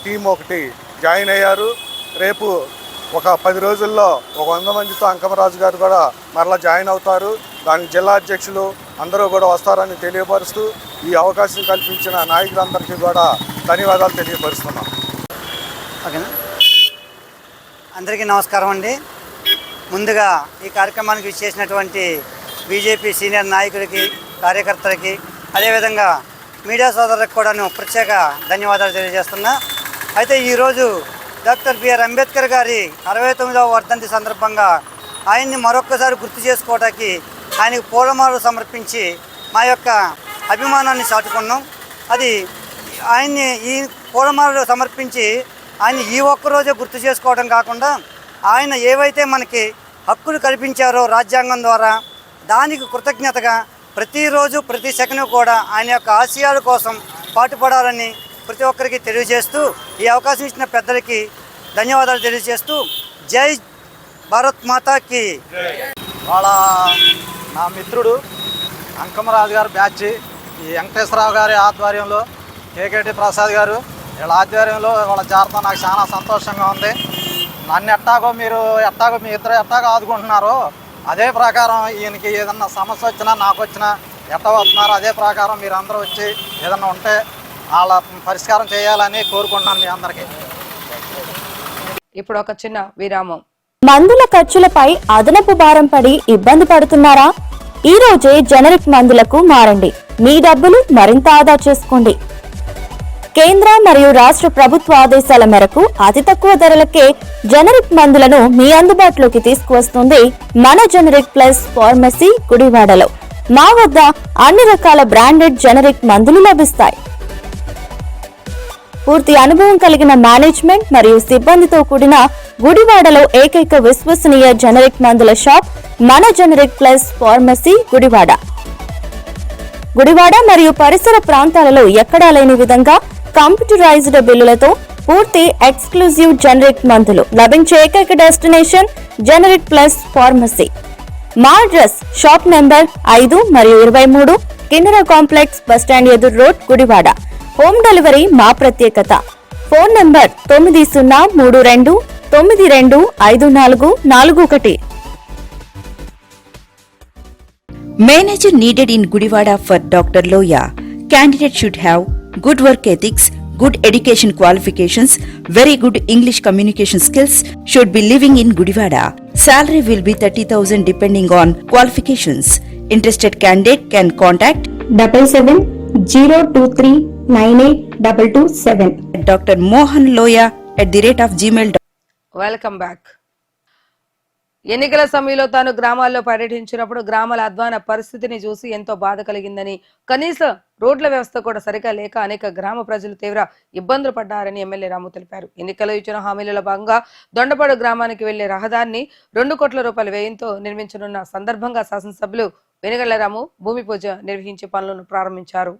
టీం ఒకటి జాయిన్ అయ్యారు. రేపు ఒక 10 రోజుల్లో ఒక 100 మందితో అంకమరాజు గారు కూడా మరలా జాయిన్ అవుతారు. దానికి జిల్లా అధ్యక్షులు అందరూ కూడా వస్తారని తెలియపరుస్తూ ఈ అవకాశం కల్పించిన నాయకులందరికీ కూడా ధన్యవాదాలు తెలియపరుస్తున్నాం. ఓకేనా, అందరికీ నమస్కారం అండి. ముందుగా ఈ కార్యక్రమానికి విచ్చేసినటువంటి బీజేపీ సీనియర్ నాయకులకి, కార్యకర్తలకి, అదేవిధంగా మీడియా సోదరులకు కూడాను ప్రత్యేక ధన్యవాదాలు తెలియజేస్తున్నా. అయితే ఈరోజు డాక్టర్ బిఆర్ అంబేద్కర్ గారి 69వ వర్ధంతి సందర్భంగా ఆయన్ని మరొక్కసారి గుర్తు చేసుకోవడానికి ఆయనకు పూలమాలలు సమర్పించి మా యొక్క అభిమానాన్ని చాటుకున్నాం. అది ఆయన్ని ఈ పూలమాలలు సమర్పించి ఆయన ఈ ఒక్కరోజే గుర్తు చేసుకోవడం కాకుండా ఆయన ఏవైతే మనకి హక్కులు కల్పించారో రాజ్యాంగం ద్వారా దానికి కృతజ్ఞతగా ప్రతిరోజు ప్రతి సెకండ్ కూడా ఆయన యొక్క ఆశయాల కోసం పాటుపడాలని ప్రతి ఒక్కరికి తెలియజేస్తూ ఈ అవకాశం ఇచ్చిన పెద్దలకి ధన్యవాదాలు తెలియజేస్తూ జై భారత్ మాతాకి. వాళ్ళ నా మిత్రుడు అంకమరాజు గారు బ్యాచ్ ఈ వెంకటేశ్వరరావు గారి ఆధ్వర్యంలో, కేకేటి ప్రసాద్ గారు వీళ్ళ ఆధ్వర్యంలో వాళ్ళ జాతర నాకు చాలా సంతోషంగా ఉంది. నన్ను ఎట్టాగో మీ ఇద్దరు ఎట్టాగో ఆదుకుంటున్నారో అదే ప్రకారం ఈయనకి ఏదన్నా సమస్య వచ్చినా నాకు వచ్చినా ఎట్ట వస్తున్నారు అదే ప్రకారం మీరు అందరూ వచ్చి ఏదన్నా ఉంటే వాళ్ళ పరిష్కారం చేయాలని కోరుకుంటున్నాను మీ అందరికీ. ఇప్పుడు ఒక చిన్న విరామం. మందుల ఖర్చులపై అదనపు భారం పడి ఇబ్బంది పడుతున్నారా? ఈ రోజే జనరిక్ మందులకు మారండి. మీ డబ్బులు మరింత ఆదా చేసుకోండి. కేంద్ర మరియు రాష్ట్ర ప్రభుత్వ ఆదేశాల మేరకు అతి తక్కువ ధరలకే జనరిక్ మందులను మీ అందుబాటులోకి తీసుకువస్తుంది మన జనరిక్ ప్లస్ ఫార్మసీ గుడివాడలో. మా వద్ద అన్ని రకాల బ్రాండెడ్ జనరిక్ మందులు లభిస్తాయి. పూర్తి అనుభవం కలిగిన మేనేజ్మెంట్ మరియు సిబ్బందితో కూడిన గుడివాడలో ఏకైక విశ్వసనీయ జనరిక్ మందుల షాప్ మన generic plus pharmacy Gudivada. Gudivada మరియు పరిసర ప్రాంతాలలో ఎక్కడా లేని విధంగా కంప్యూటరైజ్డ్ బిల్లులతో పూర్తి ఎక్స్క్లూజివ్ జనరిక్ మందులు లభించే ఏకైక డెస్టినేషన్ జనరిక్ ప్లస్ ఫార్మసీ. మా అడ్రస్ షాప్ నెంబర్ 5 మరియు 23, కిన్నెర కాంప్లెక్స్, బస్టాండ్ ఎదురు రోడ్, గుడివాడ. హోమ్ డెలివరీ మా ప్రత్యేకత. Phone number 9032925441. Manager needed in Gudivada for Dr. Loya. Candidate should have good work ethics, good education qualifications, very good English communication skills, should be living in Gudivada. Salary will be 30,000 depending on qualifications. Interested candidate can contact 7702398227. Dr. Mohan Loya @gmail.com. Welcome back. ఎన్నికల సమయంలో తాను గ్రామాల్లో పర్యటించినప్పుడు గ్రామాల అధ్వాన పరిస్థితిని చూసి ఎంతో బాధ కలిగిందని, కనీసం రోడ్ల వ్యవస్థ కూడా సరిగా లేక అనేక గ్రామ ప్రజలు తీవ్ర ఇబ్బందులు పడ్డారని ఎమ్మెల్యే రాము తెలిపారు. ఎన్నికల్లో ఇచ్చిన హామీలలో భాగంగా దొండపాడు గ్రామానికి వెళ్లే రహదారిని 2 కోట్ల రూపాయల వ్యయంతో నిర్మించనున్న సందర్భంగా శాసనసభ్యులు వెనుగళ్ల రాము భూమి పూజ నిర్వహించే పనులను ప్రారంభించారు.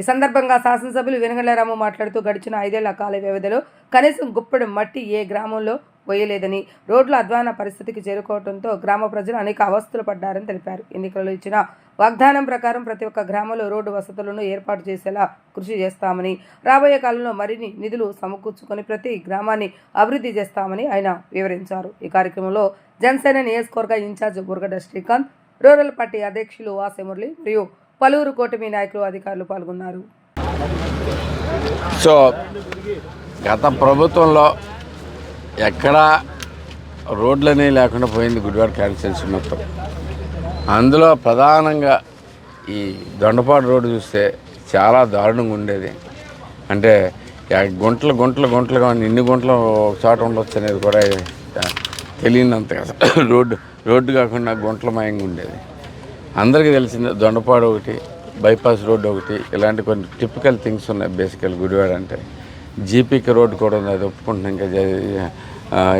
ఈ సందర్భంగా శాసనసభ్యులు వెనుగళ్ల రాము మాట్లాడుతూ గడిచిన 5 ఏళ్ల కాల వ్యవధిలో కనీసం గుప్పెడు మట్టి ఏ గ్రామంలో పోయలేదని, రోడ్ల అధ్వాన పరిస్థితికి చేరుకోవడంతో గ్రామ ప్రజలు అనేక అవస్థలు పడ్డారని తెలిపారు. ఎన్నికల్లో ఇచ్చిన వాగ్దానం ప్రకారం ప్రతి ఒక్క గ్రామంలో రోడ్డు వసతులను ఏర్పాటు చేసేలా కృషి చేస్తామని, రాబోయే కాలంలో మరిన్ని నిధులు సమకూర్చుకొని ప్రతి గ్రామాన్ని అభివృద్ధి చేస్తామని ఆయన వివరించారు. ఈ కార్యక్రమంలో జనసేన నియోజకవర్గ ఇన్ఛార్జ్ బుర్గడ శ్రీకాంత్, రూరల్ పార్టీ అధ్యక్షులు వాసే మురళి మరియు పలువురు కూటమి నాయకులు, అధికారులు పాల్గొన్నారు. సో గత ప్రభుత్వంలో ఎక్కడా రోడ్లనే లేకుండా పోయింది గుడివాడ కాన్స్టిట్యున్సీ మొత్తం. అందులో ప్రధానంగా ఈ దొండపాడు రోడ్డు చూస్తే చాలా దారుణంగా ఉండేది. అంటే గుంటలుగా ఇన్ని గుంటలు ఒక చోట ఉండొచ్చు అనేది కూడా తెలియనంత కదా. రోడ్డు కాకుండా గుంటలమయంగా ఉండేది. అందరికీ తెలిసింది దొండపాడు ఒకటి, బైపాస్ రోడ్డు ఒకటి, ఇలాంటి కొన్ని టిపికల్ థింగ్స్ ఉన్నాయి. బేసికల్ గుడివాడ అంటే జీపీకి రోడ్డు కూడా ఉంది, అది ఒప్పుకుంటున్నాం. ఇంకా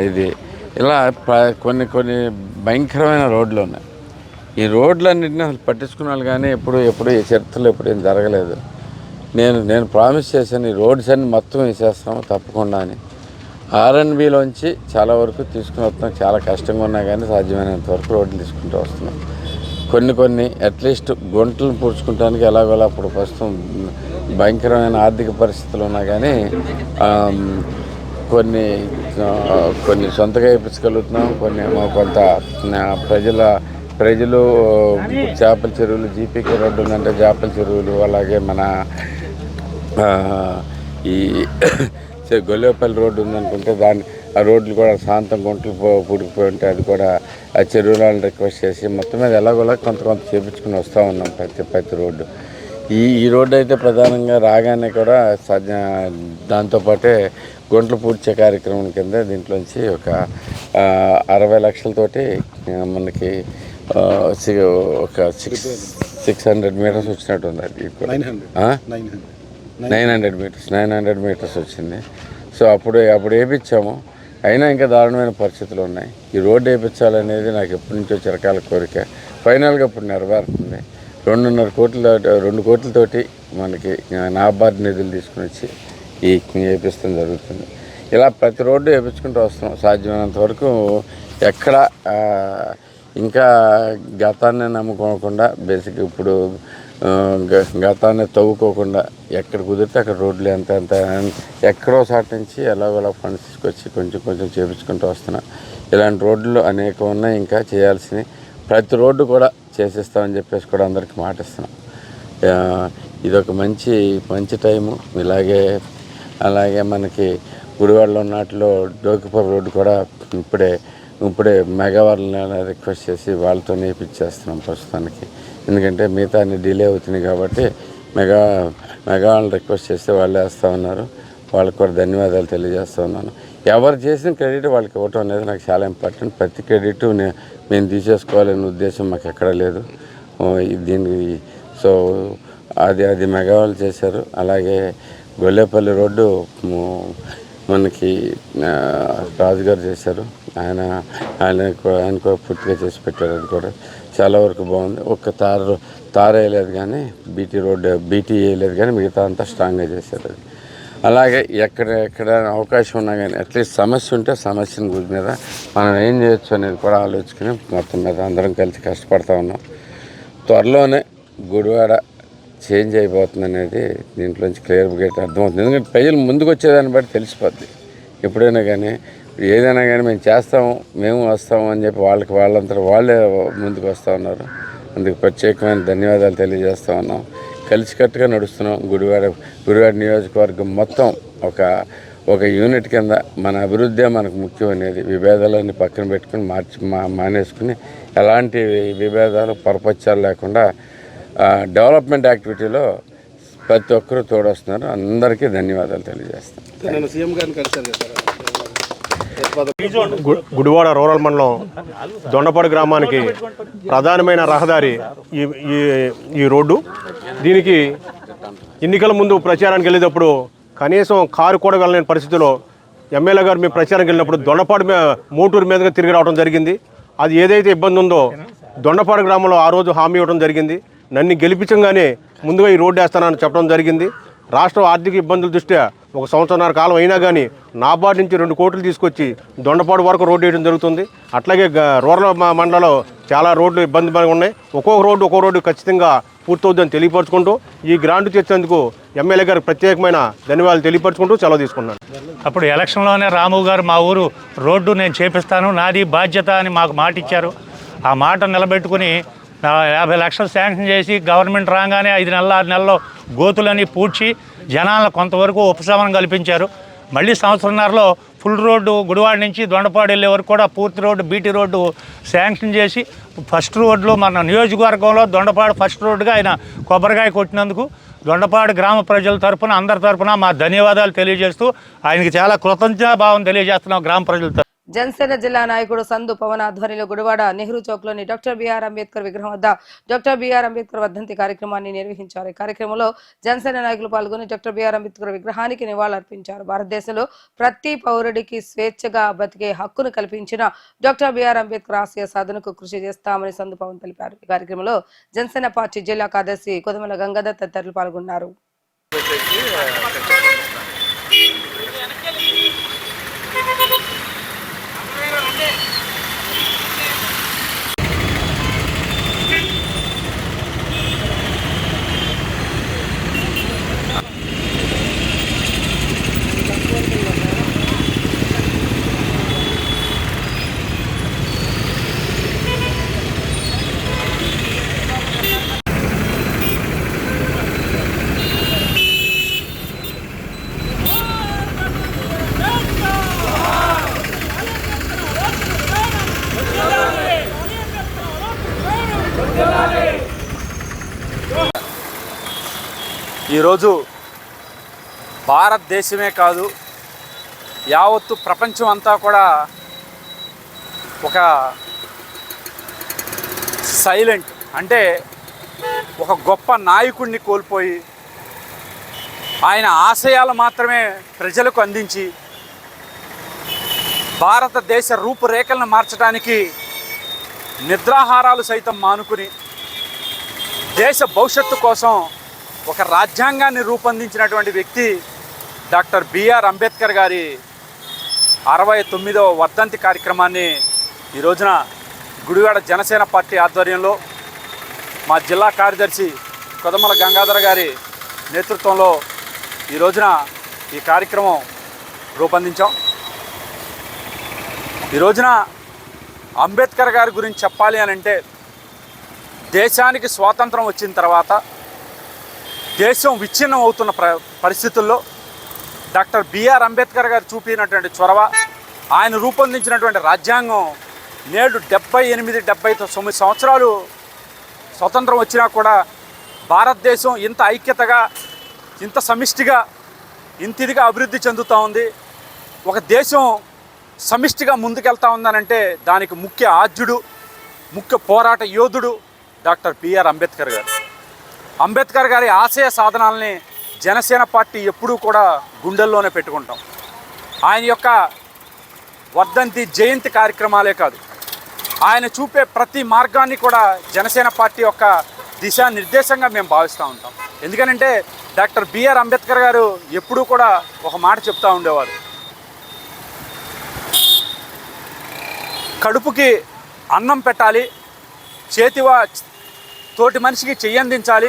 ఇది ఇలా కొన్ని భయంకరమైన రోడ్లు ఉన్నాయి. ఈ రోడ్లన్నింటినీ అసలు పట్టించుకున్నాను కానీ ఎప్పుడు ఈ చరిత్రలో ఎప్పుడు ఏం జరగలేదు. నేను ప్రామిస్ చేశాను, ఈ రోడ్స్ అన్ని మొత్తం వేసేస్తాము తప్పకుండా అని. ఆర్ఎన్బిలోంచి చాలా వరకు తీసుకుని వస్తున్నాం. చాలా కష్టంగా ఉన్నా కానీ సాధ్యమైనంత వరకు రోడ్లు తీసుకుంటూ వస్తున్నాం. కొన్ని అట్లీస్ట్ గుంటలను పూడ్చుకుంటానికి ఎలాగోలా అప్పుడు ప్రస్తుతం భయంకరమైన ఆర్థిక పరిస్థితులు ఉన్నా కానీ కొన్ని సొంతగా వేయించగలుగుతున్నాం. కొంత ప్రజలు చేపల చెరువులు, జీపీకే రోడ్డు ఉందంటే చేపల చెరువులు, అలాగే మన ఈ గొల్లేపల్లి రోడ్డు ఉందనుకుంటే ఆ రోడ్లు కూడా శాంతం గుంటలు పూడికిపోయి ఉంటే అది కూడా ఆ చెరువులను రిక్వెస్ట్ చేసి మొత్తం మీద ఎలాగోలా కొంత చేపించుకుని వస్తూ ఉన్నాం ప్రతి రోడ్డు. ఈ రోడ్డు అయితే ప్రధానంగా రాగానే కూడా దాంతోపాటే గుంటలు పూడ్చే కార్యక్రమం కింద దీంట్లోంచి ఒక 60 లక్షలతోటి మనకి ఒక 600 మీటర్స్ వచ్చినట్టు ఉంది. అది 900 మీటర్స్ వచ్చింది. సో అప్పుడు వేయించాము. అయినా ఇంకా దారుణమైన పరిస్థితులు ఉన్నాయి. ఈ రోడ్డు వేయించాలనేది నాకు ఎప్పటి నుంచో చిరకాల కోరిక. ఫైనల్గా ఇప్పుడు నెరవేరుతుంది. 2 కోట్లతోటి మనకి నాబార్డ్ నిధులు తీసుకుని వచ్చి వేపిస్తాం జరుగుతుంది. ఇలా ప్రతి రోడ్డు వేయించుకుంటూ వస్తున్నాం సాధ్యమైనంత వరకు. ఎక్కడ ఇంకా గతాన్ని నమ్ముకోకుండా బేసిక్ ఇప్పుడు గతాన్ని తవ్వుకోకుండా ఎక్కడ కుదిరితే అక్కడ రోడ్లు ఎంత ఎక్కడో సాటి నుంచి ఎలాగోలా ఫండ్స్ తీసుకొచ్చి కొంచెం చేపించుకుంటూ వస్తున్నాం. ఇలాంటి రోడ్లు అనేకం ఉన్నాయి ఇంకా చేయాల్సినవి. ప్రతి రోడ్డు కూడా చేసేస్తామని చెప్పేసి కూడా అందరికీ మాటిస్తున్నాం. ఇదొక మంచి టైము. అలాగే మనకి గుడివాడలో ఉన్నట్లో డోకిపూర్ రోడ్డు కూడా ఇప్పుడే మెగావాళ్ళని రిక్వెస్ట్ చేసి వాళ్ళతో నేర్పించేస్తున్నాం ప్రస్తుతానికి. ఎందుకంటే మిగతా అన్ని డిలే అవుతున్నాయి కాబట్టి మెగావాళ్ళని రిక్వెస్ట్ చేస్తే వాళ్ళే వేస్తూ ఉన్నారు. వాళ్ళకి కూడా ధన్యవాదాలు తెలియజేస్తూ ఉన్నాను. ఎవరు చేసిన క్రెడిట్ వాళ్ళకి ఇవ్వటం అనేది నాకు చాలా ఇంపార్టెంట్. ప్రతి క్రెడిట్ మేము తీసేసుకోవాలనే ఉద్దేశం మాకు ఎక్కడా లేదు దీనికి. సో అది మెగావాళ్ళు చేశారు. అలాగే గొల్లేపల్లి రోడ్డు మనకి రాజుగారు చేశారు. ఆయన కూడా పూర్తిగా చేసి పెట్టారు. అది కూడా చాలా వరకు బాగుంది. ఒక్క తార వేయలేదు కానీ బీటీ వేయలేదు కానీ మిగతా అంతా స్ట్రాంగ్గా చేశారు. అది అలాగే ఎక్కడ అవకాశం ఉన్నా కానీ అట్లీస్ట్ సమస్య ఉంటే సమస్యను గురి మీద మనం ఏం చేయొచ్చు అనేది కూడా ఆలోచించుకుని మొత్తం మీద అందరం కలిసి కష్టపడతా ఉన్నాం. త్వరలోనే గుడివాడ చేంజ్ అయిపోతుంది అనేది దీంట్లోంచి క్లియర్గా అర్థమవుతుంది. ఎందుకంటే ప్రజలు ముందుకు వచ్చేదాన్ని బట్టి తెలిసిపోద్ది. ఎప్పుడైనా కానీ ఏదైనా కానీ మేము చేస్తాము, మేము వస్తాము అని చెప్పి వాళ్ళంతా వాళ్ళే ముందుకు వస్తూ ఉన్నారు. అందుకు ప్రత్యేకమైన ధన్యవాదాలు తెలియజేస్తూ ఉన్నాం. కలిసికట్టుగా నడుస్తున్నాం. గుడివాడ నియోజకవర్గం మొత్తం ఒక యూనిట్ కింద మన అభివృద్ధి మనకు ముఖ్యం అనేది విభేదాలన్నీ పక్కన పెట్టుకుని మానేసుకుని ఎలాంటి విభేదాలు పరపత్యాలు లేకుండా డెవలప్మెంట్ యాక్టివిటీలో ప్రతి ఒక్కరూ తోడొస్తున్నారు. అందరికీ ధన్యవాదాలు తెలియజేస్తాను. గుడివాడ రూరల్ మండలం దొండపాడు గ్రామానికి ప్రధానమైన రహదారి ఈ రోడ్డు. దీనికి ఎన్నికల ముందు ప్రచారానికి వెళ్ళేటప్పుడు కనీసం కారు కూడా వెళ్ళలేని పరిస్థితిలో ఎమ్మెల్యే గారు మేము ప్రచారానికి వెళ్ళినప్పుడు దొండపాడు మోటూరు మీదుగా తిరిగి రావడం జరిగింది. అది ఏదైతే ఇబ్బంది ఉందో దొండపాడు గ్రామంలో ఆ రోజు హామీ ఇవ్వడం జరిగింది. నన్ను గెలిపించగానే ముందుగా ఈ రోడ్డు వేస్తానని చెప్పడం జరిగింది. రాష్ట్ర ఆర్థిక ఇబ్బందుల దృష్ట్యా 1 సంవత్సరాల కాలం అయినా కానీ నాబార్డు నుంచి 2 కోట్లు తీసుకొచ్చి దొండపాడు వరకు రోడ్డు వేయడం జరుగుతుంది. అట్లాగే రూరల్ మండలంలో చాలా రోడ్లు ఇబ్బందిగా ఉన్నాయి. ఒక్కో రోడ్డు ఖచ్చితంగా పూర్తవుద్దని తెలియపరచుకుంటూ ఈ గ్రాంట్ తెచ్చేందుకు ఎమ్మెల్యే గారికి ప్రత్యేకమైన ధన్యవాదాలు తెలియపరచుకుంటూ సెలవు తీసుకున్నాను. అప్పుడు ఎలక్షన్లోనే రాము గారు మా ఊరు రోడ్డు నేను చేపిస్తాను, నాది బాధ్యత అని మాకు మాట ఇచ్చారు. ఆ మాట నిలబెట్టుకుని 50 లక్షలు శాంక్షన్ చేసి గవర్నమెంట్ రాగానే 5 నెలలు 6 నెలల్లో గోతులని పూడ్చి జనాలను కొంతవరకు ఉపశమనం కల్పించారు. మళ్ళీ సంవత్సరంన్నరలో ఫుల్ రోడ్డు గుడివాడ నుంచి దొండపాడు వెళ్ళే వరకు కూడా పూర్తి రోడ్డు బీటీ రోడ్డు శాంక్షన్ చేసి ఫస్ట్ రోడ్లో మన నియోజకవర్గంలో దొండపాడు ఫస్ట్ రోడ్డుగా ఆయన కొబ్బరికాయ కొట్టినందుకు దొండపాడు గ్రామ ప్రజల తరఫున అందరి తరఫున మా ధన్యవాదాలు తెలియజేస్తూ ఆయనకి చాలా కృతజ్ఞతాభావం తెలియజేస్తున్నాం గ్రామ ప్రజలతో. జనసేన జిల్లా నాయకుడు సందు పవన్ ఆధ్వర్యంలో గుడివాడ నెహ్రూ చౌక్లోని డాక్టర్ బిఆర్ అంబేద్కర్ విగ్రహం వద్ద డాక్టర్ బిఆర్ అంబేద్కర్ వర్ధంతి కార్యక్రమాన్ని నిర్వహించారు. ఈ కార్యక్రమంలో జనసేన నాయకులు పాల్గొని డాక్టర్ బిఆర్ అంబేద్కర్ విగ్రహానికి నివాళులర్పించారు. భారతదేశంలో ప్రతి పౌరుడికి స్వేచ్ఛగా బతికే హక్కును కల్పించిన డాక్టర్ బిఆర్ అంబేద్కర్ ఆశయ సాధనకు కృషి చేస్తామని సందు పవన్ తెలిపారు. ఈ కార్యక్రమంలో జనసేన పార్టీ జిల్లా కార్యదర్శి కొదమల గంగాధర్ తదితరులు పాల్గొన్నారు. ఈరోజు భారతదేశమే కాదు, యావత్తు ప్రపంచం అంతా కూడా ఒక సైలెంట్, అంటే ఒక గొప్ప నాయకుడిని కోల్పోయి ఆయన ఆశయాలు మాత్రమే ప్రజలకు అందించి భారతదేశ రూపురేఖలను మార్చడానికి నిద్రాహారాలు సైతం మానుకుని దేశ భవిష్యత్తు కోసం ఒక రాజ్యాంగాన్ని రూపొందించినటువంటి వ్యక్తి డాక్టర్ బిఆర్ అంబేద్కర్ గారి 69వ వర్ధంతి కార్యక్రమాన్ని ఈ రోజున గుడివాడ జనసేన పార్టీ ఆధ్వర్యంలో మా జిల్లా కార్యదర్శి కొదమల గంగాధర గారి నేతృత్వంలో ఈ రోజున ఈ కార్యక్రమం రూపొందించాం. ఈ రోజున అంబేద్కర్ గారి గురించి చెప్పాలి అని అంటే, దేశానికి స్వాతంత్రం వచ్చిన తర్వాత దేశం విచ్ఛిన్నం అవుతున్న పరిస్థితుల్లో డాక్టర్ బిఆర్ అంబేద్కర్ గారు చూపినటువంటి చొరవ, ఆయన రూపొందించినటువంటి రాజ్యాంగం నేడు 78-79 సంవత్సరాలు స్వతంత్రం వచ్చినా కూడా భారతదేశం ఇంత ఐక్యతగా, ఇంత సమిష్టిగా, ఇంత ఇదిగా అభివృద్ధి చెందుతూ ఉంది. ఒక దేశం సమిష్టిగా ముందుకెళ్తా ఉందనంటే దానికి ముఖ్య ఆద్యుడు, ముఖ్య పోరాట యోధుడు డాక్టర్ బిఆర్ అంబేద్కర్ గారు. అంబేద్కర్ గారి ఆశయ సాధనాలని జనసేన పార్టీ ఎప్పుడూ కూడా గుండెల్లోనే పెట్టుకుంటాం. ఆయన యొక్క వర్ధంతి జయంతి కార్యక్రమాలే కాదు, ఆయన చూపే ప్రతి మార్గాన్ని కూడా జనసేన పార్టీ యొక్క దిశానిర్దేశంగా మేము భావిస్తూ ఉంటాం. ఎందుకనంటే డాక్టర్ బిఆర్ అంబేద్కర్ గారు ఎప్పుడూ కూడా ఒక మాట చెప్తూ ఉండేవారు, కడుపుకి అన్నం పెట్టాలి, తోటి మనిషికి చెయ్యందించాలి,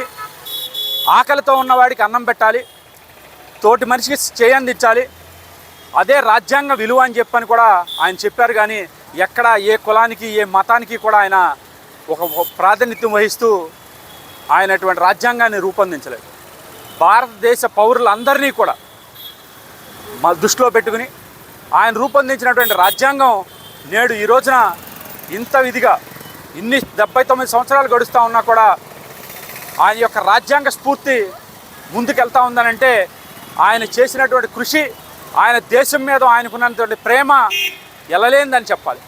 ఆకలితో ఉన్నవాడికి అన్నం పెట్టాలి, తోటి మనిషికి చేయందించాలి, అదే రాజ్యాంగ విలువ అని చెప్పని కూడా ఆయన చెప్పారు. కానీ ఎక్కడ ఏ కులానికి, ఏ మతానికి కూడా ఆయన ఒక ప్రాతినిధ్యం వహిస్తూ ఆయన అటువంటి రాజ్యాంగాన్ని రూపొందించలేదు. భారతదేశ పౌరులందరినీ కూడా దృష్టిలో పెట్టుకుని ఆయన రూపొందించినటువంటి రాజ్యాంగం నేడు ఈ రోజున ఇంత విధిగా ఇన్ని 79 సంవత్సరాలు గడుస్తూ ఉన్నా కూడా ఆయన యొక్క రాజ్యాంగ స్ఫూర్తి ముందుకెళ్తా ఉందనంటే ఆయన చేసినటువంటి కృషి, ఆయన దేశం మీద ఆయనకున్నటువంటి ప్రేమ ఎలలేనిదని చెప్పాలి.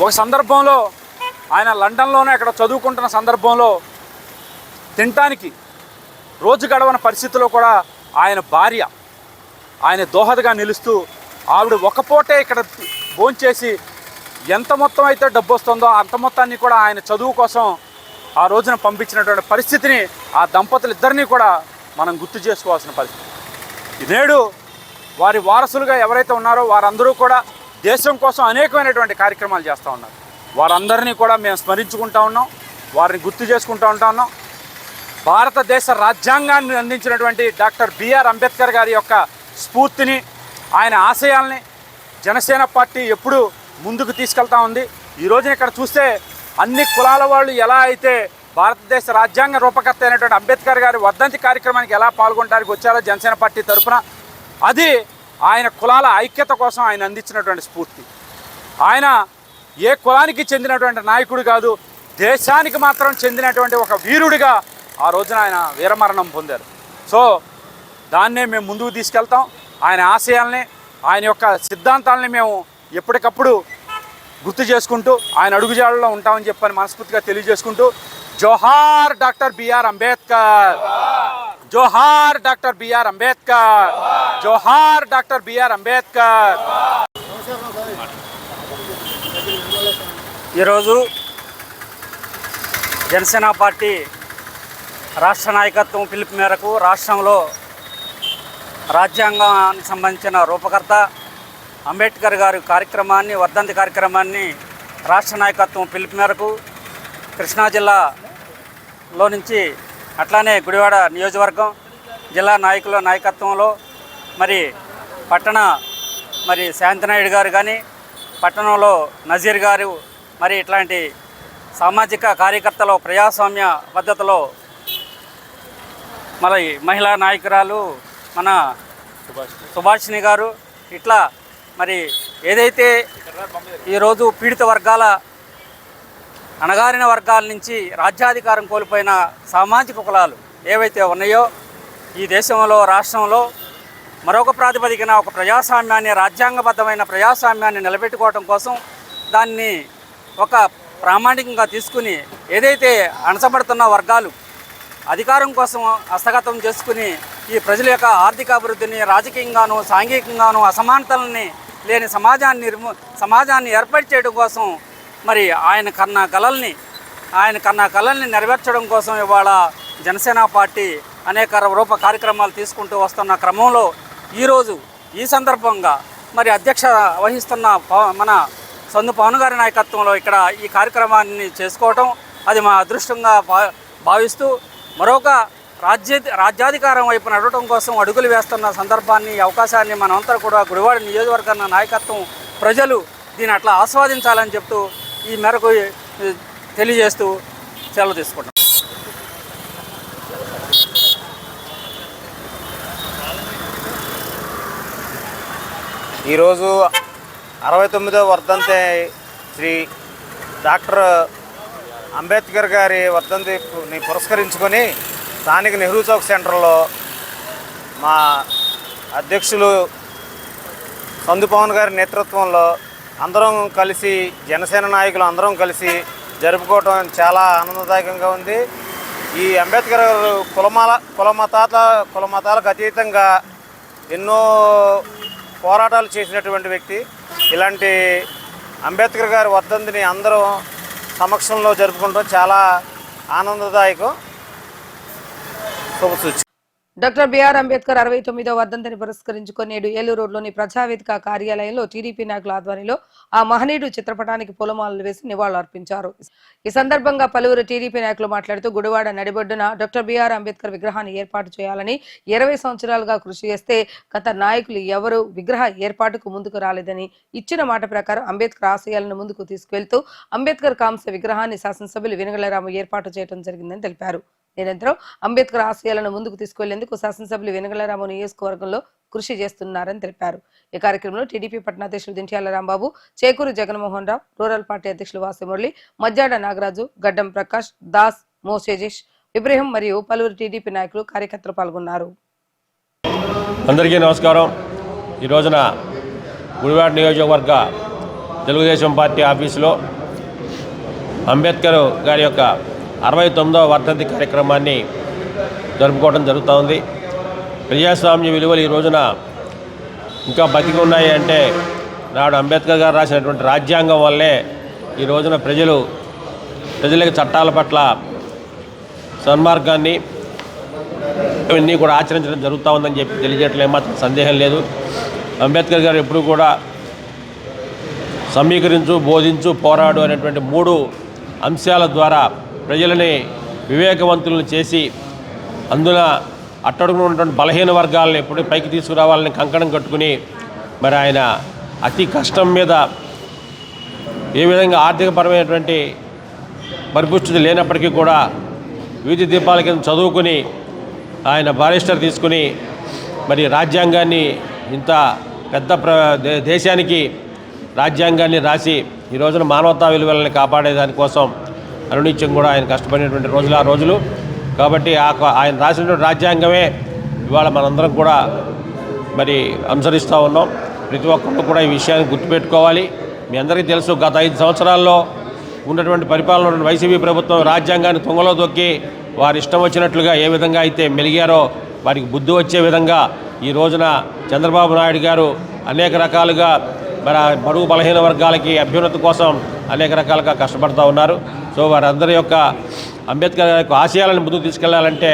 ఒక సందర్భంలో ఆయన లండన్లోనే అక్కడ చదువుకుంటున్న సందర్భంలో తినటానికి రోజు గడవని పరిస్థితిలో కూడా ఆయన భార్య ఆయన దోహదగా నిలుస్తూ ఆవిడ ఒక పూటే ఇక్కడ భోంచేసి ఎంత మొత్తం అయితే డబ్బు వస్తుందో అంత మొత్తాన్ని కూడా ఆయన చదువు కోసం ఆ రోజున పంపించినటువంటి పరిస్థితిని ఆ దంపతులు ఇద్దరినీ కూడా మనం గుర్తు చేసుకోవాల్సిన పరిస్థితి. నేడు వారి వారసులుగా ఎవరైతే ఉన్నారో వారందరూ కూడా దేశం కోసం అనేకమైనటువంటి కార్యక్రమాలు చేస్తూ ఉన్నారు. వారందరినీ కూడా మేము స్మరించుకుంటూ ఉన్నాం, వారిని గుర్తు చేసుకుంటూ ఉన్నాం. భారతదేశ రాజ్యాంగాన్ని అందించినటువంటి డాక్టర్ బిఆర్ అంబేద్కర్ గారి యొక్క స్ఫూర్తిని, ఆయన ఆశయాల్ని జనసేన పార్టీ ఎప్పుడూ ముందుకు తీసుకెళ్తా ఉంది. ఈ రోజున ఇక్కడ చూస్తే అన్ని కులాల వాళ్ళు ఎలా అయితే భారతదేశ రాజ్యాంగ రూపకర్త అయినటువంటి అంబేద్కర్ గారి వర్ధంతి కార్యక్రమానికి ఎలా పాల్గొనడానికి వచ్చారో జనసేన పార్టీ తరఫున, అది ఆయన కులాల ఐక్యత కోసం ఆయన అందించినటువంటి స్ఫూర్తి. ఆయన ఏ కులానికి చెందినటువంటి నాయకుడు కాదు, దేశానికి మాత్రం చెందినటువంటి ఒక వీరుడిగా ఆ రోజున ఆయన వీరమరణం పొందారు. సో దాన్నే మేము ముందుకు తీసుకెళ్తాం. ఆయన ఆశయాల్ని, ఆయన యొక్క సిద్ధాంతాలని మేము ఎప్పటికప్పుడు గుర్తు చేసుకుంటూ ఆయన అడుగుజాడల్లో ఉంటామని చెప్పని మనస్ఫూర్తిగా తెలియజేసుకుంటూ, జోహార్ డాక్టర్ బిఆర్ అంబేద్కర్, జోహార్ డాక్టర్ బిఆర్ అంబేద్కర్, జోహార్ డాక్టర్ బిఆర్ అంబేద్కర్. ఈరోజు జనసేన పార్టీ రాష్ట్ర నాయకత్వం పిలుపు మేరకు రాష్ట్రంలో రాజ్యాంగానికి సంబంధించిన రూపకర్త అంబేద్కర్ గారి వర్ధంతి కార్యక్రమాన్ని రాష్ట్ర నాయకత్వం పిలుపు మేరకు కృష్ణా జిల్లాలో నుంచి అట్లానే గుడివాడ నియోజకవర్గం జిల్లా నాయకుల నాయకత్వంలో మరి పట్టణ శాంతినాయుడు గారు కానీ పట్టణంలో నజీర్ గారు మరి ఇట్లాంటి సామాజిక కార్యకర్తలు ప్రజాస్వామ్య పద్ధతిలో మరి మహిళా నాయకురాలు మన సుభాషిణి గారు ఇట్లా మరి ఏదైతే ఈరోజు పీడిత వర్గాల అణగారిన వర్గాల నుంచి రాజ్యాధికారం కోల్పోయిన సామాజిక కులాలు ఏవైతే ఉన్నాయో ఈ దేశంలో రాష్ట్రంలో మరొక ప్రాతిపదికన ఒక ప్రజాస్వామ్యాన్ని రాజ్యాంగబద్ధమైన ప్రజాస్వామ్యాన్ని నిలబెట్టుకోవడం కోసం దాన్ని ఒక ప్రామాణికంగా తీసుకుని ఏదైతే అణచబడుతున్న వర్గాలు అధికారం కోసం హస్తగతం చేసుకుని ఈ ప్రజల యొక్క ఆర్థిక అభివృద్ధిని రాజకీయంగాను సాంఘికంగాను అసమానతలని లేని సమాజాన్ని ఏర్పాటు చేయడం కోసం మరి ఆయన కన్న కళల్ని నెరవేర్చడం కోసం ఇవాళ జనసేన పార్టీ అనేక రూప కార్యక్రమాలు తీసుకుంటూ వస్తున్న క్రమంలో ఈరోజు ఈ సందర్భంగా మరి అధ్యక్ష వహిస్తున్న మన సందు పవన్ గారి నాయకత్వంలో ఇక్కడ ఈ కార్యక్రమాన్ని చేసుకోవటం అది మా అదృష్టంగా భావిస్తూ మరొక రాజ్యాధికారం వైపు నడవడం కోసం అడుగులు వేస్తున్న సందర్భాన్ని అవకాశాన్ని మనమంతా కూడా గుడివాడ నియోజకవర్గ నాయకత్వం ప్రజలు దీన్ని అట్లా ఆస్వాదించాలని చెప్తూ ఈ మేరకు తెలియజేస్తూ సెలవు తీసుకుంటాం. ఈరోజు 69వ వర్ధంతి శ్రీ డాక్టర్ అంబేద్కర్ గారి వర్ధంతిని పురస్కరించుకొని స్థానిక నెహ్రూ చౌక్ సెంటర్లో మా అధ్యక్షులు సందు పవన్ గారి నేతృత్వంలో అందరం కలిసి జనసేన నాయకులు అందరం కలిసి జరుపుకోవటం చాలా ఆనందదాయకంగా ఉంది. ఈ అంబేద్కర్ కుల మతాలకు అతీతంగా ఎన్నో పోరాటాలు చేసినటువంటి వ్యక్తి. ఇలాంటి అంబేద్కర్ గారి వర్ధంతిని అందరం సమక్షంలో జరుపుకుంటాం చాలా ఆనందదాయకం, శుభసూచి. డాక్టర్ బిఆర్ అంబేద్కర్ 69వ వర్ధంతిని పురస్కరించుకొని నేడు ఏలూరు రోడ్లోని ప్రజావేదిక కార్యాలయంలో టీడీపీ నాయకుల ఆధ్వర్యంలో ఆ మహనీయుడు చిత్రపటానికి పూలమాలలు వేసి నివాళులర్పించారు. ఈ సందర్భంగా పలువురు టీడీపీ నాయకులు మాట్లాడుతూ గుడివాడ నడిబొడ్డున డాక్టర్ బిఆర్ అంబేద్కర్ విగ్రహాన్ని ఏర్పాటు చేయాలని 20 సంవత్సరాలుగా కృషి చేస్తే గత నాయకులు ఎవరు విగ్రహ ఏర్పాటుకు ముందుకు రాలేదని, ఇచ్చిన మాట ప్రకారం అంబేద్కర్ ఆశయాలను ముందుకు తీసుకెళ్తూ అంబేద్కర్ కాంస్య విగ్రహాన్ని శాసనసభ్యులు వెనుగళ్ల ఏర్పాటు చేయడం జరిగిందని తెలిపారు. నిరంతరం అంబేద్కర్ ఆశయాలను ముందుకు తీసుకెళ్లేందుకు శాసనసభ్యులు వెనుగళ్ల నియోజకవర్గంలో కృషి చేస్తున్నారని తెలిపారు. ఈ కార్యక్రమంలో TDP పట్టణాధ్యక్షులు Dintyala Rambabu, Chekuru Jaganmohan Rao, rural party అధ్యక్షులు వాసిమురళి, మజ్జాడ నాగరాజు, గడ్డం ప్రకాష్, దాస్, మోసేజేష్, ఇబ్రహీం మరియు పలువురు టీడీపీ నాయకులు కార్యకర్తలు పాల్గొన్నారు. అందరికీ నమస్కారం. ఈ రోజున గుడివాడ నియోజకవర్గ తెలుగుదేశం పార్టీ ఆఫీసులో అంబేద్కర్ గారి యొక్క 69వ వర్ధంతి కార్యక్రమాన్ని జరుపుకోవడం జరుగుతూ ఉంది. ప్రజాస్వామ్య విలువలు ఈ రోజున ఇంకా బతికి ఉన్నాయి అంటే నాడు అంబేద్కర్ గారు రాసినటువంటి రాజ్యాంగం వల్లే ఈ రోజున ప్రజలకు చట్టాల పట్ల సన్మార్గాన్ని ఇవన్నీ కూడా ఆచరించడం జరుగుతూ ఉందని చెప్పి తెలియజేయట్లే మాత్రం సందేహం లేదు. అంబేద్కర్ గారు ఎప్పుడు కూడా సమీకరించు, బోధించు, పోరాడు అనేటువంటి 3 అంశాల ద్వారా ప్రజలని వివేకవంతులను చేసి అందున అట్టడుగున ఉన్నటువంటి బలహీన వర్గాలను ఎప్పుడు పైకి తీసుకురావాలని కంకణం కట్టుకుని మరి ఆయన అతి కష్టం మీద ఏ విధంగా ఆర్థికపరమైనటువంటి పరిపుష్టి లేనప్పటికీ కూడా వీధి దీపాల కింద చదువుకుని ఆయన బారిస్టర్ తీసుకుని మరి రాజ్యాంగాన్ని ఇంత పెద్ద దేశానికి రాజ్యాంగాన్ని రాసి ఈ రోజున మానవతా విలువలని కాపాడే దానికోసం అనునిత్యం కూడా ఆయన కష్టపడినటువంటి రోజులు ఆ రోజులు. కాబట్టి ఆయన రాసినటువంటి రాజ్యాంగమే ఇవాళ మనందరం కూడా మరి అనుసరిస్తూ ఉన్నాం. ప్రతి ఒక్కరు కూడా ఈ విషయాన్ని గుర్తుపెట్టుకోవాలి. మీ అందరికీ తెలుసు, గత 5 సంవత్సరాల్లో ఉన్నటువంటి పరిపాలన ఉన్న వైసీపీ ప్రభుత్వం రాజ్యాంగాన్ని తుంగలో దొక్కి వారి ఇష్టం వచ్చినట్లుగా ఏ విధంగా అయితే మెలిగారో వారికి బుద్ధి వచ్చే విధంగా ఈ రోజున చంద్రబాబు నాయుడు గారు అనేక రకాలుగా మరి బడుగు బలహీన వర్గాలకి అభ్యున్నతి కోసం అనేక రకాలుగా కష్టపడుతూ ఉన్నారు. సో వారందరి యొక్క అంబేద్కర్ గారి ఆశయాలను ముందుకు తీసుకెళ్లాలంటే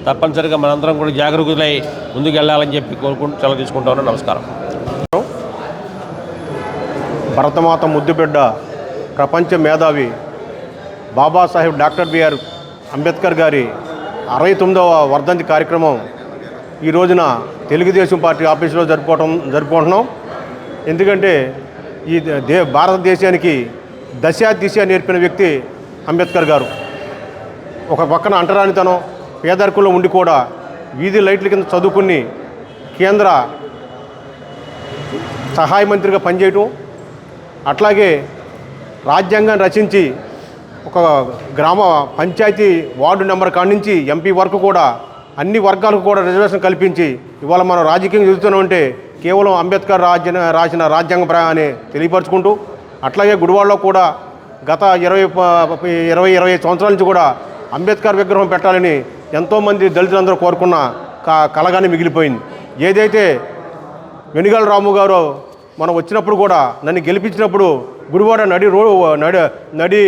తప్పనిసరిగా మనందరం కూడా జాగరూకులై ముందుకు వెళ్ళాలని చెప్పి కోరుకుంటూ సెలవు తీసుకుంటాను. నమస్కారం. భరతమాత ముద్దుబిడ్డ ప్రపంచ మేధావి బాబాసాహెబ్ డాక్టర్ బిఆర్ అంబేద్కర్ గారి 69వ వర్ధంతి కార్యక్రమం ఈ రోజున తెలుగుదేశం పార్టీ ఆఫీసులో జరుపుకుంటున్నాం. ఎందుకంటే ఈ భారతదేశానికి దశ దిశ నేర్పిన వ్యక్తి అంబేద్కర్ గారు. ఒక పక్కన అంటరానితనం పేదరికంలో ఉండి కూడా వీధి లైట్ల కింద చదువుకుని కేంద్ర సహాయ మంత్రిగా పనిచేయటం, అట్లాగే రాజ్యాంగాన్ని రచించి ఒక గ్రామ పంచాయతీ వార్డు నెంబర్ కాడి నుంచి ఎంపీ వరకు కూడా అన్ని వర్గాలకు కూడా రిజర్వేషన్ కల్పించి ఇవాళ మనం రాజకీయం చూస్తున్నామంటే కేవలం అంబేద్కర్ రాసిన రాజ్యాంగ అని తెలియపరుచుకుంటూ, అట్లాగే గుడివాడలో కూడా గత 25 సంవత్సరాల నుంచి కూడా అంబేద్కర్ విగ్రహం పెట్టాలని ఎంతోమంది దళితులందరూ కోరుకున్న కలగానే మిగిలిపోయింది. ఏదైతే వెనుగల రాము గారు మనం వచ్చినప్పుడు కూడా నన్ను గెలిపించినప్పుడు గుడివాడ నడి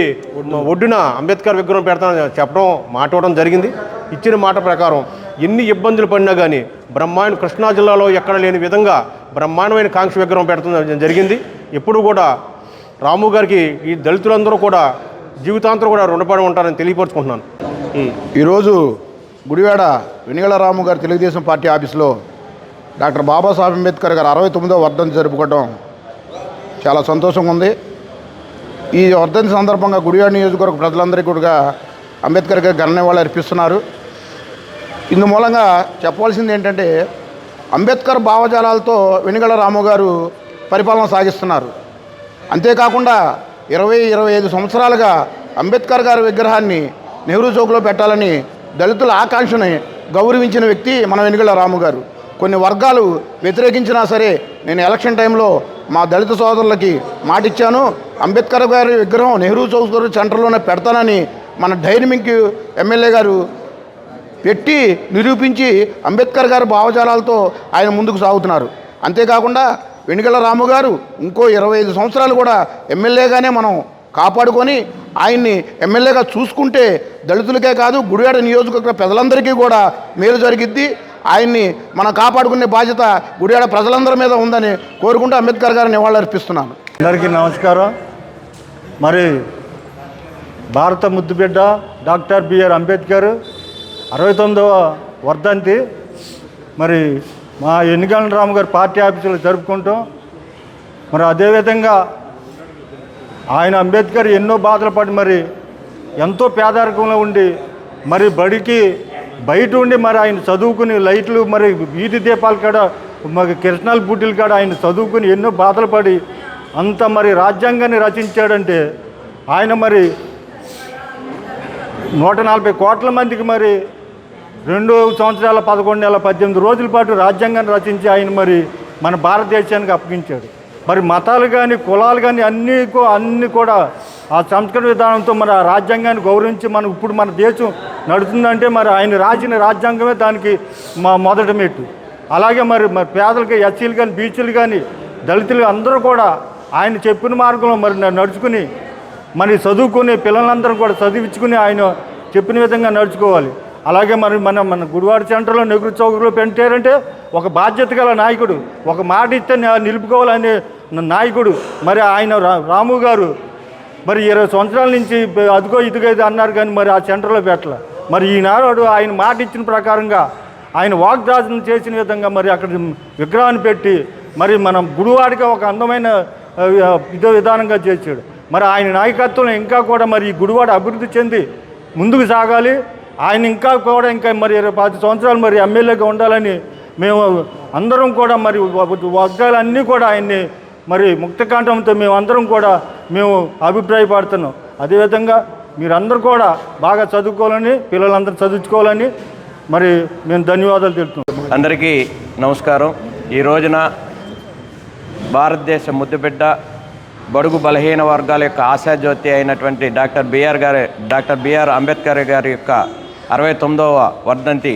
ఒడ్డున అంబేద్కర్ విగ్రహం పెడతానని చెప్పడం మాట్లాడడం జరిగింది. ఇచ్చిన మాట ప్రకారం ఎన్ని ఇబ్బందులు పడినా కానీ కృష్ణా జిల్లాలో ఎక్కడ లేని విధంగా బ్రహ్మాండమైన కాంక్ష విగ్రహం పెడతాం జరిగింది. ఎప్పుడు కూడా రాము గారికి ఈ దళితులందరూ కూడా జీవితాంతరం కూడా రుణపడి ఉంటారని తెలియపరుచుకుంటున్నాను. ఈరోజు గుడివాడ వెనుగల రాము గారి తెలుగుదేశం పార్టీ ఆఫీసులో డాక్టర్ బాబాసాహెబ్ అంబేద్కర్ గారు 69వ వర్ధంతి జరుపుకోవడం చాలా సంతోషంగా ఉంది. ఈ వర్ధంతి సందర్భంగా గుడివాడ నియోజకవర్గ ప్రజలందరికీ కూడా అంబేద్కర్ గారికి ఘన నివాళులు అర్పిస్తున్నారు. ఇందు మూలంగా చెప్పవలసింది ఏంటంటే అంబేద్కర్ భావజాలాలతో వెనుగల రాము గారు పరిపాలన సాగిస్తున్నారు. అంతేకాకుండా 25 సంవత్సరాలుగా అంబేద్కర్ గారి విగ్రహాన్ని నెహ్రూ చౌక్లో పెట్టాలని దళితుల ఆకాంక్షని గౌరవించిన వ్యక్తి మన వెనుగల రాము గారు. కొన్ని వర్గాలు వ్యతిరేకించినా సరే నేను ఎలక్షన్ టైంలో మా దళిత సోదరులకి మాటిచ్చాను, అంబేద్కర్ గారి విగ్రహం నెహ్రూ చౌక్ సెంటర్లోనే పెడతానని మన డైనమిక్ ఎమ్మెల్యే గారు పెట్టి నిరూపించి అంబేద్కర్ గారి భావజాలాలతో ఆయన ముందుకు సాగుతున్నారు. అంతేకాకుండా వెనుగల రాము గారు ఇంకో 25 సంవత్సరాలు కూడా ఎమ్మెల్యేగానే మనం కాపాడుకొని ఆయన్ని ఎమ్మెల్యేగా చూసుకుంటే దళితులకే కాదు గుడివాడ నియోజకవర్గ ప్రజలందరికీ కూడా మేలు జరిగిద్ది. ఆయన్ని మనం కాపాడుకునే బాధ్యత గుడివాడ ప్రజలందరి మీద ఉందని కోరుకుంటూ అంబేద్కర్ గారిని నివాళులు అర్పిస్తున్నాను. అందరికీ నమస్కారం. మరి భారత ముద్దుబిడ్డ డాక్టర్ బిఆర్ అంబేద్కర్ 69వ వర్ధంతి మరి మా వెనుగల రాము గారి పార్టీ ఆఫీసులో జరుపుకుంటాం. మరి అదేవిధంగా ఆయన అంబేద్కర్ ఎన్నో బాధలు పడి మరి ఎంతో పేదరికంలో ఉండి మరి బడికి బయట ఉండి మరి ఆయన చదువుకుని లైట్లు మరి వీధి దీపాలు కాడ మరి కిరసనాల బుడ్డీలు కాడ ఆయన చదువుకుని ఎన్నో బాధలు పడి అంత మరి రాజ్యాంగాన్ని రచించాడంటే ఆయన మరి 140 కోట్ల మందికి మరి 2 సంవత్సరాల 11 నెలల 18 రోజుల పాటు రాజ్యాంగాన్ని రచించి ఆయన మరి మన భారతదేశానికి అప్పగించాడు. మరి మతాలు కానీ కులాలు కానీ అన్నీ కూడా ఆ సంస్కృత విధానంతో మన రాజ్యాంగాన్ని గౌరవించి మనం ఇప్పుడు మన దేశం నడుతుందంటే మరి ఆయన రాసిన రాజ్యాంగమే దానికి మా మొదటి మెట్టు. అలాగే మరి పేదలకి ఎస్సీలు కానీ బీసీలు కానీ దళితులు అందరూ కూడా ఆయన చెప్పిన మార్గంలో మరి నడుచుకుని మరి చదువుకుని పిల్లలందరూ కూడా చదివించుకుని ఆయన చెప్పిన విధంగా నడుచుకోవాలి. అలాగే మరి మన గుడివాడ సెంటర్లో నెహ్రూ చౌక్లో పెట్టారంటే ఒక బాధ్యత గల నాయకుడు, ఒక మాట ఇస్తే నిలుపుకోవాలనే నాయకుడు మరి ఆయన రాము గారు మరి 20 సంవత్సరాల నుంచి అదిగో ఇదిగో ఇది అన్నారు కానీ మరి ఆ సెంటర్లో పెట్టలే. మరి ఈనాడు ఆయన మాట ఇచ్చిన ప్రకారంగా ఆయన వాగ్దానం చేసిన విధంగా మరి అక్కడ విగ్రహాన్ని పెట్టి మరి మనం గుడివాడిగా ఒక అందమైన విధానంగా చేశాడు. మరి ఆయన నాయకత్వంలో ఇంకా కూడా మరి ఈ గుడివాడ అభివృద్ధి చెంది ముందుకు సాగాలి. ఆయన ఇంకా మరి 10 సంవత్సరాలు మరి ఎమ్మెల్యేగా ఉండాలని మేము అందరం కూడా మరి వర్గాలన్నీ కూడా ఆయన్ని మరి ముక్తకంఠంతో మేమందరం కూడా మేము అభిప్రాయపడుతున్నాం. అదేవిధంగా మీరందరూ కూడా బాగా చదువుకోవాలని పిల్లలందరూ చదువుకోవాలని మరి మేము ధన్యవాదాలు తెలుపుతున్నాం. అందరికీ నమస్కారం. ఈ రోజున భారతదేశ ముద్దుబిడ్డ బడుగు బలహీన వర్గాల యొక్క ఆశాజ్యోతి అయినటువంటి డాక్టర్ బిఆర్ అంబేద్కర్ గారి యొక్క 69వ వర్ధంతి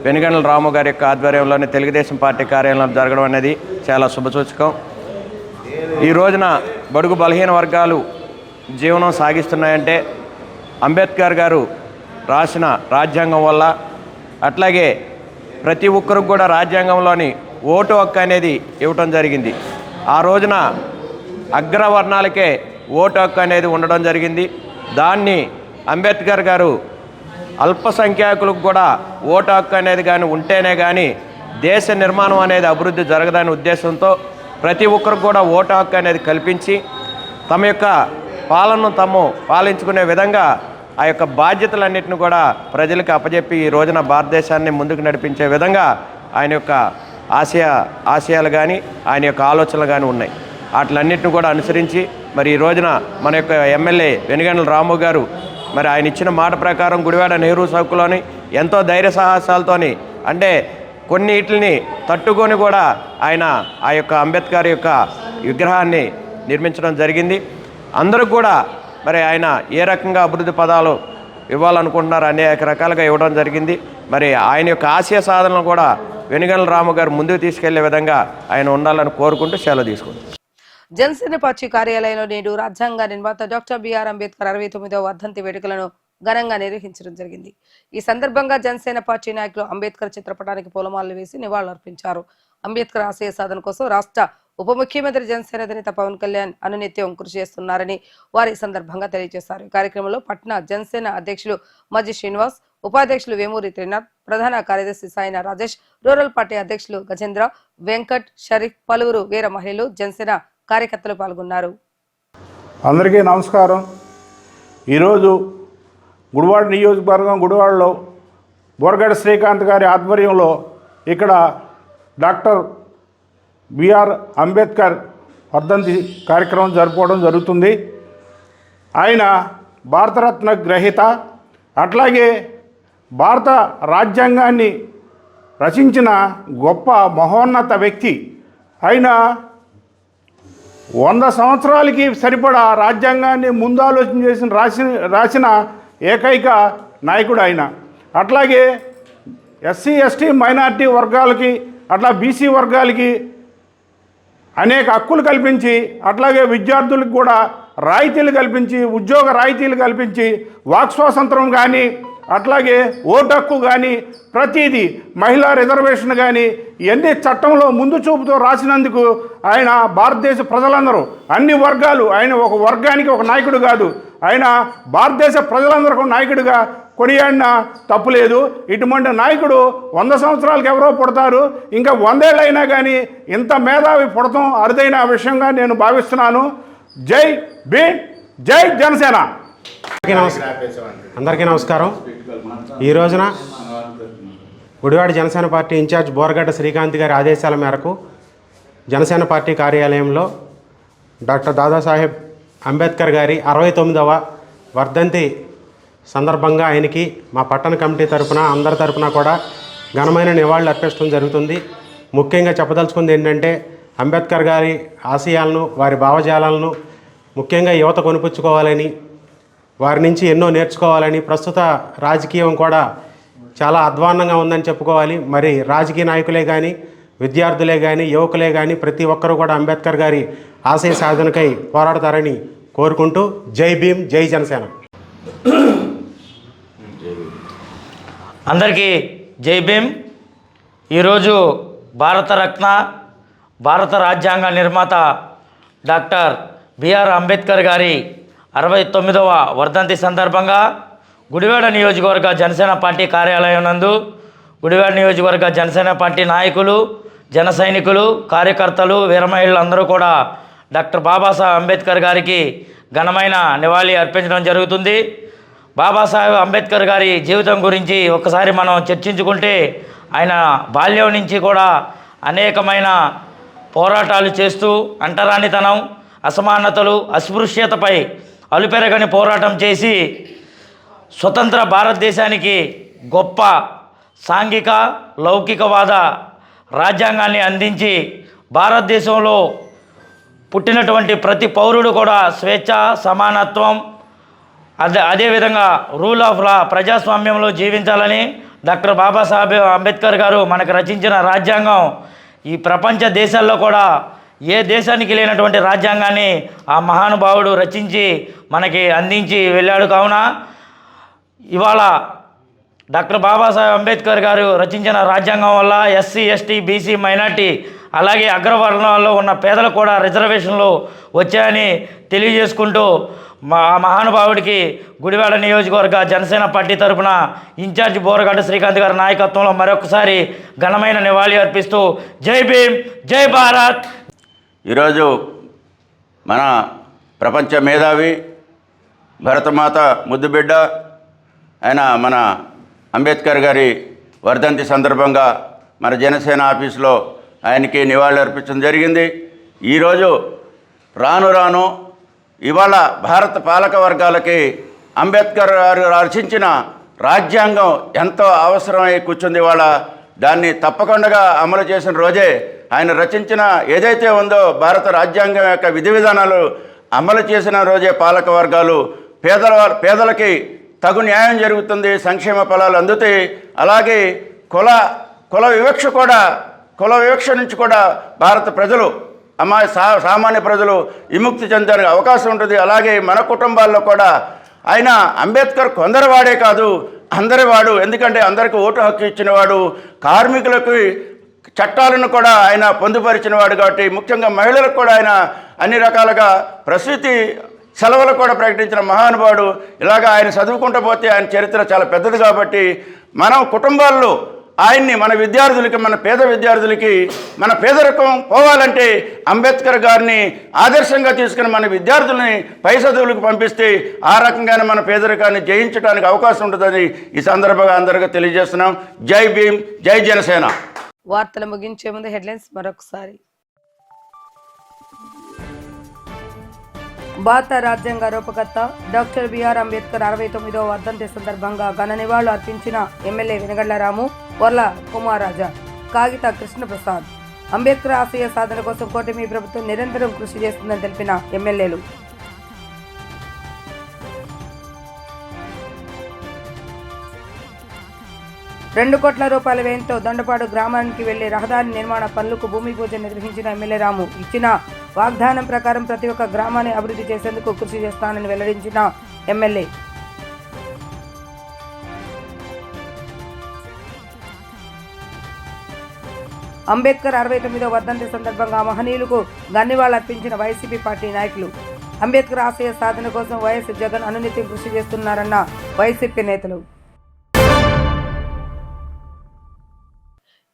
వెనుగండ్ల రాము గారి యొక్క ఆధ్వర్యంలోని తెలుగుదేశం పార్టీ కార్యాలయంలో జరగడం అనేది చాలా శుభసూచకం. ఈ రోజున బడుగు బలహీన వర్గాలు జీవనం సాగిస్తున్నాయంటే అంబేద్కర్ గారు రాసిన రాజ్యాంగం వల్ల, అట్లాగే ప్రతి ఒక్కరికి కూడా రాజ్యాంగంలోని ఓటు హక్కు అనేది ఇవ్వటం జరిగింది. ఆ రోజున అగ్రవర్ణాలకే ఓటు హక్కు అనేది ఉండడం జరిగింది. దాన్ని అంబేద్కర్ గారు అల్పసంఖ్యాకులకు కూడా ఓటు హక్కు అనేది కానీ ఉంటేనే కానీ దేశ నిర్మాణం అనేది అభివృద్ధి జరగదనే ఉద్దేశంతో ప్రతి ఒక్కరికి కూడా ఓటు హక్కు అనేది కల్పించి తమ యొక్క పాలనను తాము పాలించుకునే విధంగా ఆ యొక్క బాధ్యతలన్నింటిని కూడా ప్రజలకు అప్పచెప్పి ఈ రోజున భారతదేశాన్ని ముందుకు నడిపించే విధంగా ఆయన యొక్క ఆశయాలు కానీ ఆయన యొక్క ఆలోచనలు కానీ ఉన్నాయి. వాటిలన్నింటిని కూడా అనుసరించి మరి ఈ రోజున మన యొక్క ఎమ్మెల్యే వెనుగండ్ల రాము గారు మరి ఆయన ఇచ్చిన మాట ప్రకారం గుడివాడ నెహ్రూ చౌక్లోని ఎంతో ధైర్య సాహసాలతోని, అంటే కొన్నిటిని తట్టుకొని కూడా ఆయన ఆ యొక్క అంబేద్కర్ యొక్క విగ్రహాన్ని నిర్మించడం జరిగింది. అందరూ కూడా మరి ఆయన ఏ రకంగా అభివృద్ధి పదాలు ఇవ్వాలనుకుంటున్నారు అనేక రకాలుగా ఇవ్వడం జరిగింది. మరి ఆయన యొక్క ఆశయ సాధనలు కూడా వెనుగండ్ల రాము గారు ముందుకు తీసుకెళ్లే విధంగా ఆయన ఉండాలని కోరుకుంటూ సెలవు తీసుకుంటాం. జనసేన పార్టీ కార్యాలయంలో నేడు రాజ్యాంగ నిర్మాత డాక్టర్ బిఆర్ అంబేద్కర్ 69వ వర్ధంతి వేడుకలను ఘనంగా నిర్వహించడం జరిగింది. ఈ సందర్భంగా జనసేన పార్టీ నాయకులు అంబేద్కర్ చిత్రపటానికి పూలమాలలు వేసి నివాళులర్పించారు. అంబేద్కర్ ఆశయ సాధన కోసం రాష్ట్ర ఉప ముఖ్యమంత్రి జనసేన అధినేత పవన్ కళ్యాణ్ అనునిత్యం కృషి చేస్తున్నారని వారి సందర్భంగా తెలియజేశారు. ఈ కార్యక్రమంలో పట్న జనసేన అధ్యక్షులు మజ్జి శ్రీనివాస్, ఉపాధ్యక్షులు వేమూరి త్రినాథ్, ప్రధాన కార్యదర్శి సాయిన రాజేష్, రూరల్ పార్టీ అధ్యక్షులు గజేంద్ర, వెంకట్, షరీఫ్, పలువురు వీర మహిళలు, జనసేన కార్యకర్తలు పాల్గొన్నారు. అందరికీ నమస్కారం. ఈరోజు గుడివాడ నియోజకవర్గం గుడివాడలో బోరగడ్డ శ్రీకాంత్ గారి ఆధ్వర్యంలో ఇక్కడ డాక్టర్ బిఆర్ అంబేద్కర్ వర్ధంతి కార్యక్రమం జరుపుకోవడం జరుగుతుంది. ఆయన భారతరత్న గ్రహీత, అట్లాగే భారత రాజ్యాంగాన్ని రచించిన గొప్ప మహోన్నత వ్యక్తి. ఆయన 100 సంవత్సరాలకి సరిపడా రాజ్యాంగాన్ని ముందు ఆలోచన చేసి రాసిన ఏకైక నాయకుడు ఆయన. అట్లాగే ఎస్సీ ఎస్టీ మైనారిటీ వర్గాలకి, అట్లా బీసీ వర్గాలకి అనేక హక్కులు కల్పించి, అట్లాగే విద్యార్థులకు కూడా రాయితీలు కల్పించి, ఉద్యోగ రాయితీలు కల్పించి, వాక్ స్వాతంత్రం కానీ, అట్లాగే ఓటు హక్కు కానీ, ప్రతిదీ మహిళా రిజర్వేషన్ కానీ ఇవన్నీ చట్టంలో ముందు చూపుతో రాసినందుకు ఆయన భారతదేశ ప్రజలందరూ, అన్ని వర్గాలు, ఆయన ఒక వర్గానికి ఒక నాయకుడు కాదు, ఆయన భారతదేశ ప్రజలందరికీ నాయకుడిగా కొనియాడిన తప్పులేదు. ఇటువంటి నాయకుడు 100 సంవత్సరాలకు ఎవరో పుడతారు, ఇంకా 100 ఏళ్ళు అయినా కానీ ఇంత మేధావి పుడతాం అరుదైన విషయంగా నేను భావిస్తున్నాను. జై భీమ్, జై జనసేన. అందరికీ నమస్కారం. ఈ రోజున గుడివాడ జనసేన పార్టీ ఇన్ఛార్జ్ బోరగడ్డ శ్రీకాంత్ గారి ఆదేశాల మేరకు జనసేన పార్టీ కార్యాలయంలో డాక్టర్ దాదాసాహెబ్ అంబేద్కర్ గారి 69వ వర్ధంతి సందర్భంగా ఆయనకి మా పట్టణ కమిటీ తరఫున అందరి తరఫున కూడా ఘనమైన నివాళులు అర్పించడం జరుగుతుంది. ముఖ్యంగా చెప్పదలుచుకుంది ఏంటంటే అంబేద్కర్ గారి ఆశయాలను, వారి భావజాలాలను ముఖ్యంగా యువత కొనిపుచ్చుకోవాలని, వారి నుంచి ఎన్నో నేర్చుకోవాలని, ప్రస్తుత రాజకీయం కూడా చాలా అధ్వాన్నంగా ఉందని చెప్పుకోవాలి. మరి రాజకీయ నాయకులే కానీ, విద్యార్థులే కానీ, యువకులే కానీ ప్రతి ఒక్కరూ కూడా అంబేద్కర్ గారి ఆశయ సాధనకై పోరాడతారని కోరుకుంటూ జై భీమ్, జై జనసేన. అందరికీ జై భీమ్. ఈరోజు భారతరత్న, భారత రాజ్యాంగ నిర్మాత డాక్టర్ బిఆర్ అంబేద్కర్ గారి 69వ వర్ధంతి సందర్భంగా గుడివాడ నియోజకవర్గ జనసేన పార్టీ కార్యాలయం నందు గుడివాడ నియోజకవర్గ జనసేన పార్టీ నాయకులు, జన సైనికులు, కార్యకర్తలు, వీరమహిళలు అందరూ కూడా డాక్టర్ బాబాసాహెబ్ అంబేద్కర్ గారికి ఘనమైన నివాళి అర్పించడం జరుగుతుంది. బాబాసాహెబ్ అంబేద్కర్ గారి జీవితం గురించి ఒకసారి మనం చర్చించుకుంటే ఆయన బాల్యం నుంచి కూడా అనేకమైన పోరాటాలు చేస్తూ అంటరానితనం, అసమానతలు, అస్పృశ్యతపై అలుపెరగని పోరాటం చేసి స్వతంత్ర భారతదేశానికి గొప్ప సాంఘిక లౌకికవాద రాజ్యాంగాన్ని అందించి భారతదేశంలో పుట్టినటువంటి ప్రతి పౌరుడు కూడా స్వేచ్ఛ, సమానత్వం, అదేవిధంగా రూల్ ఆఫ్ లా, ప్రజాస్వామ్యంలో జీవించాలని డాక్టర్ బాబాసాహెబ్ అంబేద్కర్ గారు మనకు రచించిన రాజ్యాంగం ఈ ప్రపంచ దేశాల్లో కూడా ఏ దేశానికి లేనటువంటి రాజ్యాంగాన్ని ఆ మహానుభావుడు రచించి మనకి అందించి వెళ్ళాడు. కావున ఇవాళ డాక్టర్ బాబాసాహెబ్ అంబేద్కర్ గారు రచించిన రాజ్యాంగం వల్ల ఎస్సీ ఎస్టీ బీసీ మైనార్టీ అలాగే అగ్రవర్ణాల్లో ఉన్న పేదలు కూడా రిజర్వేషన్లు వచ్చాయని తెలియజేసుకుంటూ మహానుభావుడికి గుడివాడ నియోజకవర్గ జనసేన పార్టీ తరఫున ఇన్ఛార్జి బోరగడ్డ శ్రీకాంత్ గారి నాయకత్వంలో మరొకసారి ఘనమైన నివాళి అర్పిస్తూ జై భీమ్ జై భారత్. ఈరోజు మన ప్రపంచ మేధావి భరతమాత ముద్దుబిడ్డ ఆయన మన అంబేద్కర్ గారి వర్ధంతి సందర్భంగా మన జనసేన ఆఫీసులో ఆయనకి నివాళులు అర్పించడం జరిగింది. ఈరోజు రాను ఇవాళ భారత పాలక వర్గాలకి అంబేద్కర్ గారు రచించిన రాజ్యాంగం ఎంతో అవసరమై కూర్చుంది. ఇవాళ దాన్ని తప్పకుండా అమలు చేసిన రోజే, ఆయన రచించిన ఏదైతే ఉందో భారత రాజ్యాంగం యొక్క విధి విధానాలు అమలు చేసిన రోజే పాలక వర్గాలు పేదలకి తగు న్యాయం జరుగుతుంది, సంక్షేమ ఫలాలు అందుతాయి. అలాగే కుల వివక్ష నుంచి కూడా భారత ప్రజలు సామాన్య ప్రజలు విముక్తి చెందడానికి అవకాశం ఉంటుంది. అలాగే మన కుటుంబాల్లో కూడా ఆయన అంబేద్కర్ కొందరివాడే కాదు, అందరివాడు. ఎందుకంటే అందరికీ ఓటు హక్కు ఇచ్చినవాడు, కార్మికులకు చట్టాలను కూడా ఆయన పొందుపరిచినవాడు. కాబట్టి ముఖ్యంగా మహిళలకు కూడా ఆయన అన్ని రకాలుగా ప్రసూతి సెలవులు కూడా ప్రకటించిన మహానుభావుడు. ఇలాగ ఆయన చదువుకుంటూ పోతే ఆయన చరిత్ర చాలా పెద్దది. కాబట్టి మనం కుటుంబాల్లో ఆయన్ని మన విద్యార్థులకి, మన పేద విద్యార్థులకి, మన పేదరికం పోవాలంటే అంబేద్కర్ గారిని ఆదర్శంగా తీసుకుని మన విద్యార్థుల్ని పై చదువులకు పంపిస్తే ఆ రకంగానే మన పేదరికాన్ని జయించడానికి అవకాశం ఉంటుందని ఈ సందర్భంగా అందరికీ తెలియజేస్తున్నాం. జై భీమ్, జై జనసేన. వార్తలు ముగించే ముందు హెడ్లైన్స్ మరొకసారి. భారత రాజ్యాంగ రూపకర్త డాక్టర్ బిఆర్ అంబేద్కర్ 69వ వర్ధంతి సందర్భంగా ఘన నివాళులు అర్పించిన ఎమ్మెల్యే వెనగళ్ల రాము, వర్ల కుమారాజా, కాగిత కృష్ణప్రసాద్. అంబేద్కర్ ఆశయ సాధన కోసం కూటమి ప్రభుత్వం నిరంతరం కృషి చేస్తుందని తెలిపిన ఎమ్మెల్యేలు. ₹2 కోట్ల వ్యయంతో దొండపాడు గ్రామానికి వెళ్లి రహదారి నిర్మాణ పనులకు భూమి పూజ నిర్వహించిన ఎమ్మెల్యే రాము ఇచ్చిన వాగ్దానం ప్రకారం ప్రతి ఒక్క గ్రామాన్ని అభివృద్ధి చేసేందుకు కృషి చేస్తానని వెల్లడించిన ఎమ్మెల్యే. అంబేద్కర్ 69వ వర్ధంతి సందర్భంగా మహనీయులకు ధన్యవాదాలర్పించిన వైసీపీ పార్టీ నాయకులు. అంబేద్కర్ ఆశయ సాధన కోసం వైఎస్ జగన్ అనునిత్యం కృషి చేస్తున్నారన్న వైసీపీ నేతలు.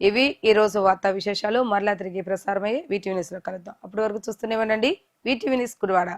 ఇవి ఈరోజు వార్తా విశేషాలు. మరలా తిరిగి ప్రసారమయ్యే వీటీవీ న్యూస్ లో కలుద్దాం. అప్పటి వరకు చూస్తూనే ఉండండి వీటీవీ న్యూస్ గుడివాడ.